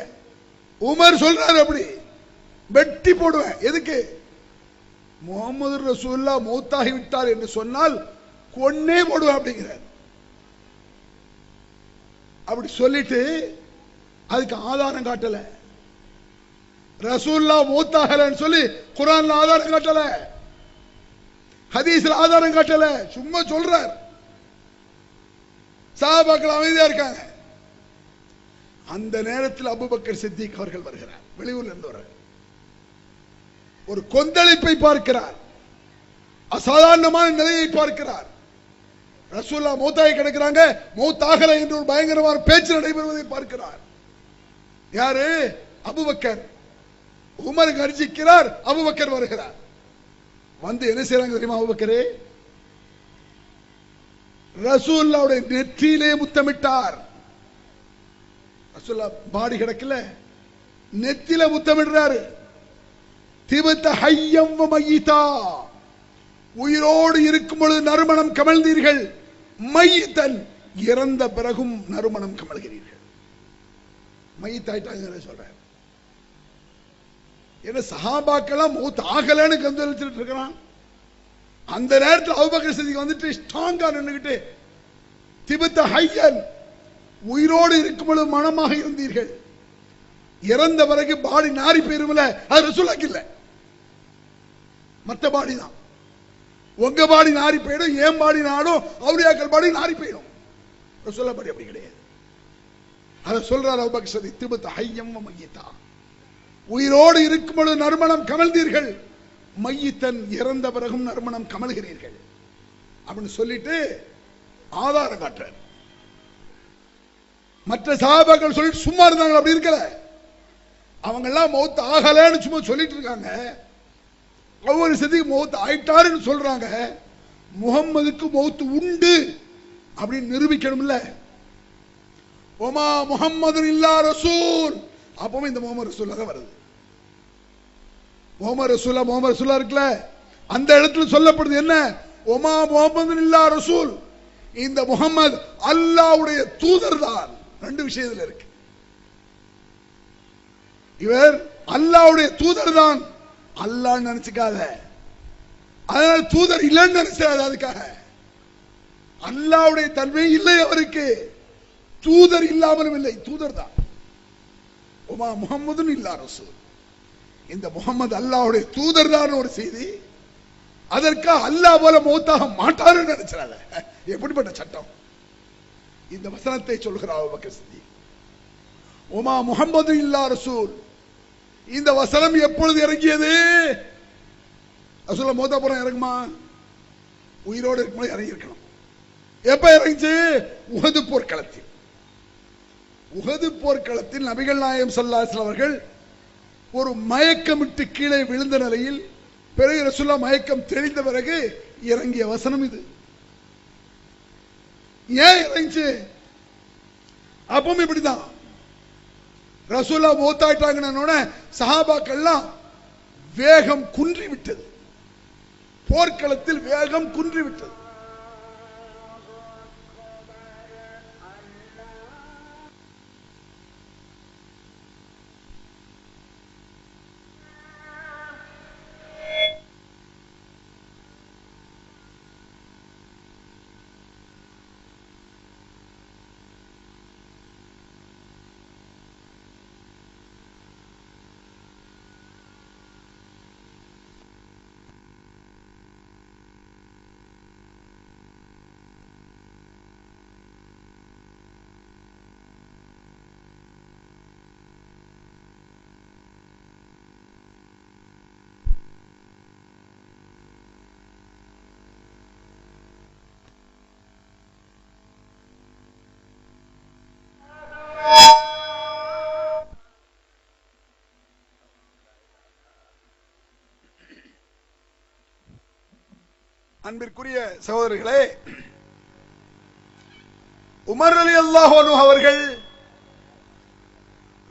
உமர் சொல்றாரு, அப்படி வெட்டி போடுவேன். எதுக்கு? முஹம்மது ரசூலுல்லாஹ் மௌத்தாகி விட்டார் என்று சொன்னால் கொன்னே போடுவேன் அப்படிங்கிறார். அப்படி சொல்லிட்டு அதுக்கு ஆதாரம் காட்டல. ரசூலுல்லாஹ் மௌத்தாகலன்னு சொல்லி குர்ஆன்ல ஆதாரம் காட்டல, ஹதீஸ்ல ஆதாரம் காட்டல, சும்மா சொல்றார். சஹாபாக்கள் அமைதியா இருக்காங்க. அந்த நேரத்தில் அபூபக்கர் சித்திக் அவர்கள் வருகிறார், வெளியூர்ல இருந்து வர ஒரு கொந்தளிப்பை பார்க்கிறார், அசாதாரணமான நிலையை பார்க்கிறார். ரசூலுல்லாஹ் மௌத்தாகி கிடக்கிறாங்க, மௌத்தாகல என்று ஒரு பயங்கரமான பேச்சு நடைபெறுவதை பார்க்கிறார். யாரு? அபூபக்கர். உமர் கர்ஜிக்கிறார், அபூபக்கர் வருகிறார். வந்து என்ன செய்றாங்க தெரியுமா? அபூபக்கரே ரசூலுல்லாஹ்வுடைய நெற்றியிலே முத்தமிட்டார். ரசூலுல்லாஹ் பாடி கிடக்கல, நெத்தியில முத்தமிடுறாரு. திபத ஹய்யம் வ மய்யிதா, உயிரோடு இருக்கும் பொழுது நறுமணம் கமழ்ந்தீர்கள், மையித்தன் இறந்த பிறகும் நறுமணம் கமழ்கிறீர்கள். மையித்தாயிட்டாங்க சொல்றார். என்ன சஹாபாக்கள் மௌத் ஆகலன்னு கந்தளிச்சிட்டு இருக்கிறான். அந்த நேரத்தில் அபூபக்கர் சித்திக் வந்துட்டு ஸ்ட்ராங்கா நின்னுகிட்டு, திபத ஹய்யன், உயிரோடு இருக்கும் பொழுது மனமாக இருந்தீர்கள், இறந்த பிறகு பாடி நாரி போயிருமில்ல, அது ரசூலுல்லாஹ்க்கு இல்ல, மத்த பாடி தான். உங்க பாடி நாரி போயிடும், ஏன் பாடி நாடும், அவுலியாக்கள் பாடி நாரி போயிடும். ரசூலுல்லாஹ் பாடி அப்படி கிடையாது. அத சொல்றார் அபூபக்கர் சித்திக், திபத ஹய்யம் வ மய்யிதா, உயிரோடு இருக்கும் பொழுது நறுமணம் கமழ்ந்தீர்கள், மையித்தன் இறந்த பிறகும் நறுமணம் கமழ்கிறீர்கள் அப்படின்னு சொல்லிட்டு ஆதாரம் காட்டுறார். மற்ற சஹாபாக்கள் சொல்லிட்டு சும்மா இருந்தாங்க, அப்படி இருக்கல. அவங்க எல்லாம் மௌத் ஆகலன்னு சும்மா சொல்லிட்டு இருக்காங்க. ஒவ்வொரு சித்திக்கு மௌத் ஆயிட்டாருன்னு சொல்றாங்க. முஹம்மதுக்கு மௌத் உண்டு அப்படின்னு நிரூபிக்கணும்ல. ஒமா முஹம்மது இல்லா ரசூல், அப்பவும் இந்த முஹம்மது ரசூலுல்லாஹ் தான் வருது. முஹம்மது ரசூலுல்லாஹ் இருக்குல்ல, அந்த இடத்துல சொல்லப்படுது என்ன? ஒமா முஹம்மது இல்லா ரசூல், இந்த முஹம்மது அல்லாஹ்வுடைய தூதர் தான். ரெண்டு விஷயத்துல இருக்கு. இவர் அல்லாஹ்வுடைய தூதர் தான், அல்லாஹ் நினைச்சுக்காத, அதனால தூதர் இல்லைன்னு நினைச்சாது. அதுக்காக அல்லாஹ்வுடைய தன்மை இல்லை அவருக்கு, தூதர் இல்லாமலும் இல்லை, தூதர் தான். உமா முஹம்மதுன் இல்லா ரசூல், இந்த முஹம்மது அல்லாஹ்வுடைய தூதர் தான் ஒரு செய்தி. அதற்காக அல்லாஹ் போல மௌத்தாக மாட்டாருன்னு நினைச்சாத. எப்படிப்பட்ட சட்டம்? இந்த வசனத்தை சொல்கிறார் அபூபக்கர் சித்திக். உமா முஹம்மது இல்லா ரசூல், இந்த வசனம் எப்பொழுது இறங்கியது? ரசூலுல்லாஹ் மௌத்தா போற இறங்குமா? உயிரோடு இருக்கும்போது இறங்கி இருக்கணும். எப்ப இறங்கிச்சு? உஹது போர்க்களத்தில். உஹது போர்க்களத்தில் நபிகள் நாயகம் ஸல்லல்லாஹு அலைஹி வஸல்லம் அவர்கள் ஒரு மயக்கமிட்டு கீழே விழுந்த நிலையில் பிறகு ரசூலுல்லாஹ் மயக்கம் தெளிந்த பிறகு இறங்கிய வசனம் இது. ஏன் இறங்கிச்சு? அப்பவும் இப்படிதான். ரசூலுல்லாஹ் மௌத்தாயிட்டாங்கன்னு சஹாபாக்கள்லாம் வேகம் குன்றி விட்டது, போர்க்களத்தில் வேகம் குன்றி விட்டது. அன்பிற்குரிய சகோதரர்களே, உமர் ரலியல்லாஹு அன்ஹு அவர்கள்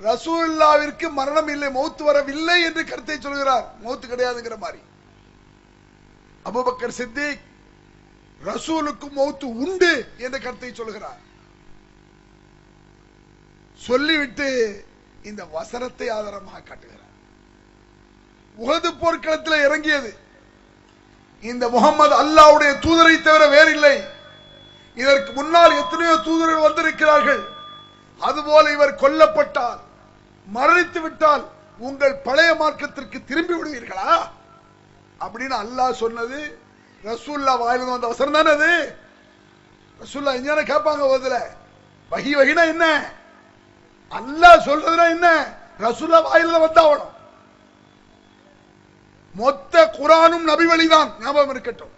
ரசூலுல்லாஹ்விற்கு மரணம் இல்லை, மௌத் வரவில்லை என்று கருத்தை சொல்கிறார். மௌத் கிடையாதுங்கிற மாதிரி. அபூபக்கர் சித்திக் ரசூலுக்கு மௌத் உண்டு என்ற கருத்தை சொல்கிறார். சொல்லிவிட்டு இந்த வசனத்தை ஆதாரமாக காட்டுகிறார். உஹது போர்க்களத்தில் இறங்கியது இந்த முகமது அல்லாஹ்வுடைய தூதரை தவிர வேறில்லை. இதற்கு முன்னால் எத்தனையோ தூதர்கள் வந்திருக்கிறார்கள். அதுபோல இவர் கொல்லப்பட்டால், மரணித்து விட்டால் உங்கள் பழைய மார்க்கத்திற்கு திரும்பி விடுவீர்களா அப்படின்னு அல்லாஹ் சொன்னது ரசூலுல்லாஹ் வாயிலிருந்து வந்த வசனம் தானே அது. ரசூலுல்லாஹ் என்ன கேட்பாங்க? ஓதுல வஹி வஹினா என்ன, அல்லாஹ் சொல்றதுனா என்ன, ரசூலுல்லாஹ் வாயிலிருந்து வந்தாவணும். மொத்த குர்ஆனும் நபி வழிதான், ஞாபகம் இருக்கட்டும்.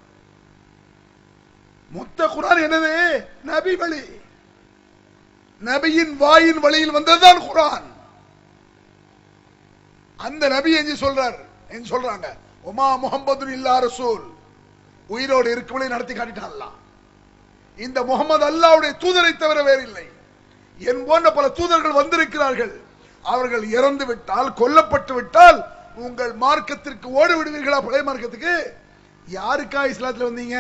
மொத்த குர்ஆன் என்னது? நபி வழி. நபியின் வாயின் வழியில் வந்ததுதான் குர்ஆன். அந்த நபி என்ன சொல்றார்? என்ன சொல்றாங்க? உமா முஹம்மதுன் இல்லா ரசூல், உயிரோடு இருக்கவளை நடத்தி காட்டிட்டான் அல்லாஹ். இந்த முகமது அல்லாஹ்வுடைய தூதரை தவிர வேறில்லை. என் போன்ற பல தூதர்கள் வந்திருக்கிறார்கள். அவர்கள் இறந்து விட்டால், கொல்லப்பட்டு விட்டால் உங்கள் மார்க்கத்திற்கு ஓடி விடுவீர்களா? பழைய மார்க்கத்துக்கு. யாருக்கா இஸ்லாத்தில் வந்தீங்க?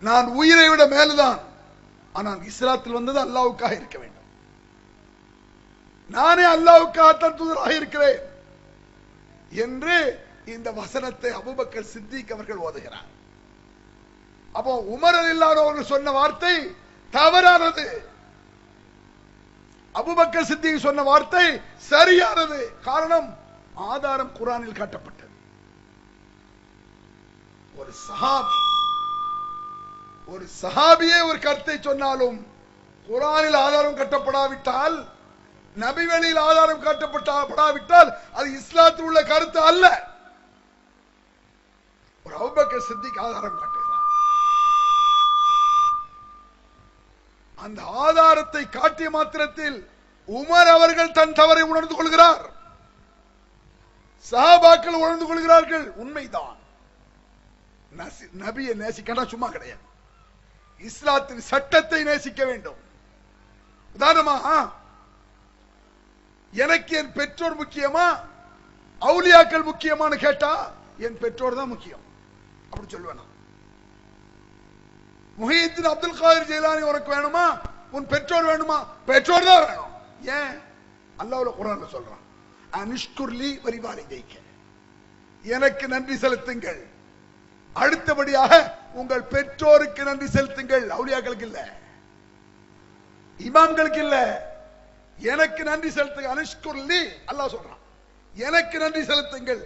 நான் உயிரை விட மேல்தான், ஆனால் இஸ்லாத்தில் வந்தது அல்லாஹ்வுக்காக இருக்க வேண்டும். நானே அல்லாஹ்வுக்காகத்தான் தூதராக இருக்கிறேன் என்று இந்த வசனத்தை அபூபக்கர் சித்திக் அவர்கள் ஓதுகிறார். அப்போ உமர் ரலியல்லாஹு அன்ஹு அவர்கள் சொன்ன வார்த்தை தவறானது, அபூபக்கர் சித்திக் சொன்ன வார்த்தை சரியானது. காரணம், ஆதாரம் குர்ஆனில் காட்டப்பட்டது. ஒரு சஹாபியே ஒரு கருத்தை சொன்னாலும் குர்ஆனில் ஆதாரம் காட்டப்படாவிட்டால், நபி வழியில் ஆதாரம் காட்டப்படாவிட்டால் அது இஸ்லாத்தில் உள்ள கருத்து அல்ல. ஒரு அபூபக்கர் சித்திக் ஆதாரம் காட்டுகிறார். அந்த ஆதாரத்தை காட்டிய மாத்திரத்தில் உமர் அவர்கள் தன் தவறை உணர்ந்து கொள்கிறார், சஹாபாக்கள் உணர்ந்து கொள்கிறார்கள். உண்மைதான், நபியை நேசிக்கணும் சும்மா கிடையாது, இஸ்லாத்தின் சட்டத்தை நேசிக்க வேண்டும். உதாரணமாக எனக்கு என் பெற்றோர் முக்கியமா, அவுலியாக்கள் முக்கியமானு கேட்டா என் பெற்றோர் தான் முக்கியம் அப்படி சொல்லுவேன். முஹியுத்தீன் அப்துல் காதிர் ஜெயிலானி உனக்கு வேணுமா, உன் பெற்றோர் வேணுமா? பெற்றோர் தான் வேணும். ஏன்? அல்லாஹ்வுல குர்ஆன்ல சொல்றான், அனிஷ்குர்லி வலிவாலிதைக்க, எனக்கு நன்றி செலுத்துங்கள். அடுத்தபடியாக உங்கள் பெற்றோருக்கு நன்றி செலுத்துங்கள். அவுலியாக்களுக்கு இல்ல, இமாம்களுக்கு இல்ல, எனக்கு நன்றி செலுத்துங்க. அனிஷ்குர்லி அல்லாஹ் சொல்றான், எனக்கு நன்றி செலுத்துங்கள்.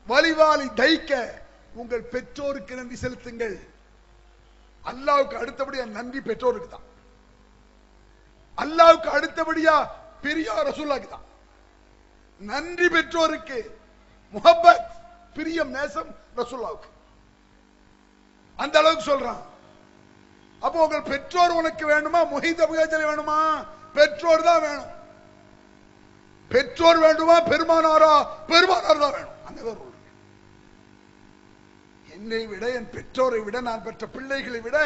வலிவாலி தைக்க, உங்கள் பெற்றோருக்கு நன்றி செலுத்துங்கள். அல்லாஹ்வுக்கு அடுத்தபடியா நன்றி பெற்றோருக்கு தான். அல்லாஹ்வுக்கு அடுத்தபடியா பிரியா ரசூலுல்லாஹ்க்கு தான். நன்றி பெற்றோருக்கு, முஹப்பத், பிரியம், நேசம் ரசூலுல்லாஹ்வுக்கு. அந்த அளவுக்கு சொல்றான். அப்போ உங்கள் பெற்றோர் உனக்கு வேணுமா, முஹீத் அபுஜஹல் வேணுமா? பெற்றோர் தான் வேணும். பெற்றோர் வேண்டுமா, பெருமானாரா? பெருமானார் தான் வேணும். அந்த என்னை விட, என் பெற்றோரை விட, நான் பெற்ற பிள்ளைகளை விட,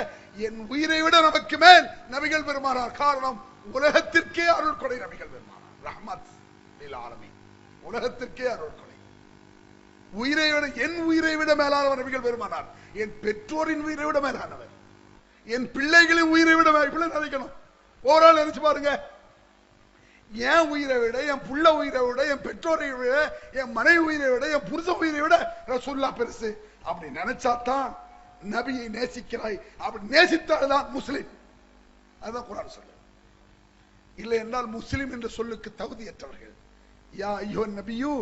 என் உயிரை விட நமக்கு மேல் நபிகள் பெருமானார். காரணம், உலகத்திற்கே அருள் கொடை நபிகள் பெருமானார். ரஹ்மத் லில் ஆலமீன். உலகத்திற்கே அருள் கொடை. உயிரை விட, என் உயிரை விட மேலானவர் நபிகள் பெருமானார். என் பெற்றோரின் உயிரை விட மேலானவர். என் பிள்ளைகளின் உயிரை விட நினைக்கணும். ஓராள் நினைச்சு பாருங்க. என் உயிரை விட, என் புள்ள உயிரை விட, என் பெற்றோரை விட, என் மனைவி உயிரை விட, என் புருஷ உயிரை விட ரசூலுல்லாஹ் பெருசு. அப்படி நினைச்சாதான் நபியை நேசிக்கிறாய். அப்படி நேசித்தால்தான் முஸ்லிம். அதுதான் குர்ஆன் சொல்லுது. இல்லை என்றால் முஸ்லிம் என்ற சொல்லுக்கு தகுதியற்றவர்கள். யா அய்யுஹன் நபியு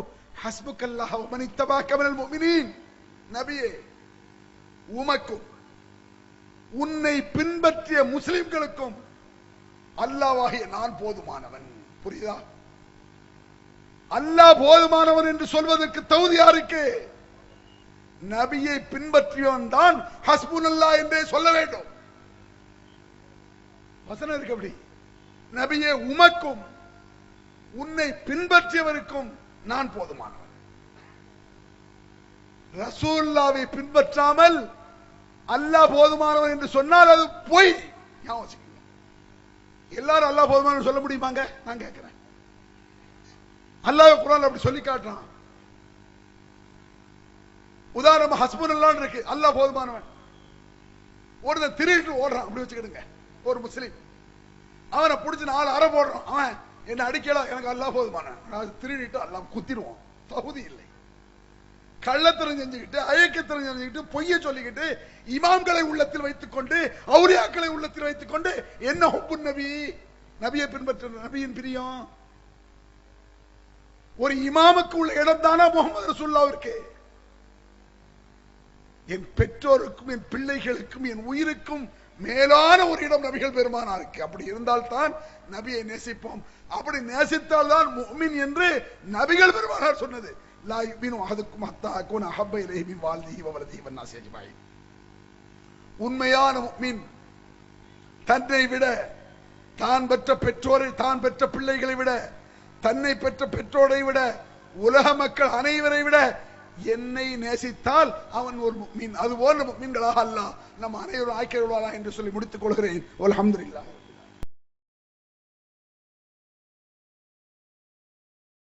ஹஸ்புக்கல்லாஹு வ மன் இத்தபாக மினல் முஃமினீன். நபியே, உமக்கும் உன்னை பின்பற்றிய முஸ்லிம்களுக்கும் அல்லாஹ்வாகிய நான் போதுமானவன். புரியுதா? அல்லாஹ் போதுமானவன் என்று சொல்வதற்கு தகுதி யாருக்கு? நபியை பின்பற்றியவன் தான் ஹஸ்புனல்லாஹ் என்றே சொல்ல வேண்டும். வசனம் இருக்கு அப்படி. நபியே, உமக்கும் உன்னை பின்பற்றியவருக்கும் நான் போதுமானவன். ரசூலுல்லாஹ்வை பின்பற்றாமல் அல்லாஹ் போதுமானவன் என்று சொன்னால் அது பொய். எல்லாரும் அல்லாஹ் போதுமானவன் சொல்ல முடியுமாங்க? நான் கேட்கிறேன். அல்லாஹ் குர்ஆன்ல அப்படி சொல்லி காட்டுறான். உதாரணமா ஹஸ்புனல்லாஹ் இருக்கு, அல்லாஹ் போதுமானவன். ஒருத்தன் திருட்டு ஓடுறான், அப்படி வச்சுக்கிடுங்க. ஒரு முஸ்லிம் அவனை பிடிச்சி 4 அறை போடுறான். அவன் என்ன அடிக்கல, எனக்கு அல்லாஹ் போதுமானவன். திருடிட்டு அல்லாஹ் குத்திடுவான். தகுதி இல்லை. கள்ளத்தனம் செஞ்சுக்கிட்டு, அயக்கத்தனம் செஞ்சுக்கிட்டு, பொய்ய சொல்லிக்கிட்டு, இமாம்களை உள்ளத்தில் வைத்துக் கொண்டு, அவுலியாக்களை உள்ளத்தில் வைத்துக் கொண்டு, என்ன ஹுப்புன் நபி, நபியை பின்பற்ற நபியின் பிரியம். ஒரு இமாமுக்கு உள்ள இடம் தானா முகமது ரசூலுல்லாஹ்விற்கு? என் பெற்றோருக்கும், என் பிள்ளைகளுக்கும், என் உயிருக்கும் மேலான ஒரு இடம் நபிகள் பெருமானாருக்கு. அப்படி இருந்தால் தான் நபியை நேசிப்போம். அப்படி நேசித்தால் தான் முஃமின் என்று நபிகள் பெருமானார் சொன்னது. லா யுமினு அஹதுக்கும் ஹத்தா அகூன அஹப்ப இலைஹி மின் வாலிதிஹி வ வலதிஹி வன் நாஸி அஜ்மஈன். உண்மையான முஃமின் தன்னை விட, தான் பெற்ற பெற்றோரை, தான் பெற்ற பிள்ளைகளை விட, தன்னை பெற்ற பெற்றோரை விட, உலக மக்கள் அனைவரை விட என்னை நேசித்தால் அவன் ஒரு முஃமின். அது போன்ற முஃமின்களாக அல்லாஹ் நம் அனைவரும் ஆக்கியருள்வாரா என்று சொல்லி முடித்துக் கொள்கிறேன். அல்ஹம்துலில்லாஹ்.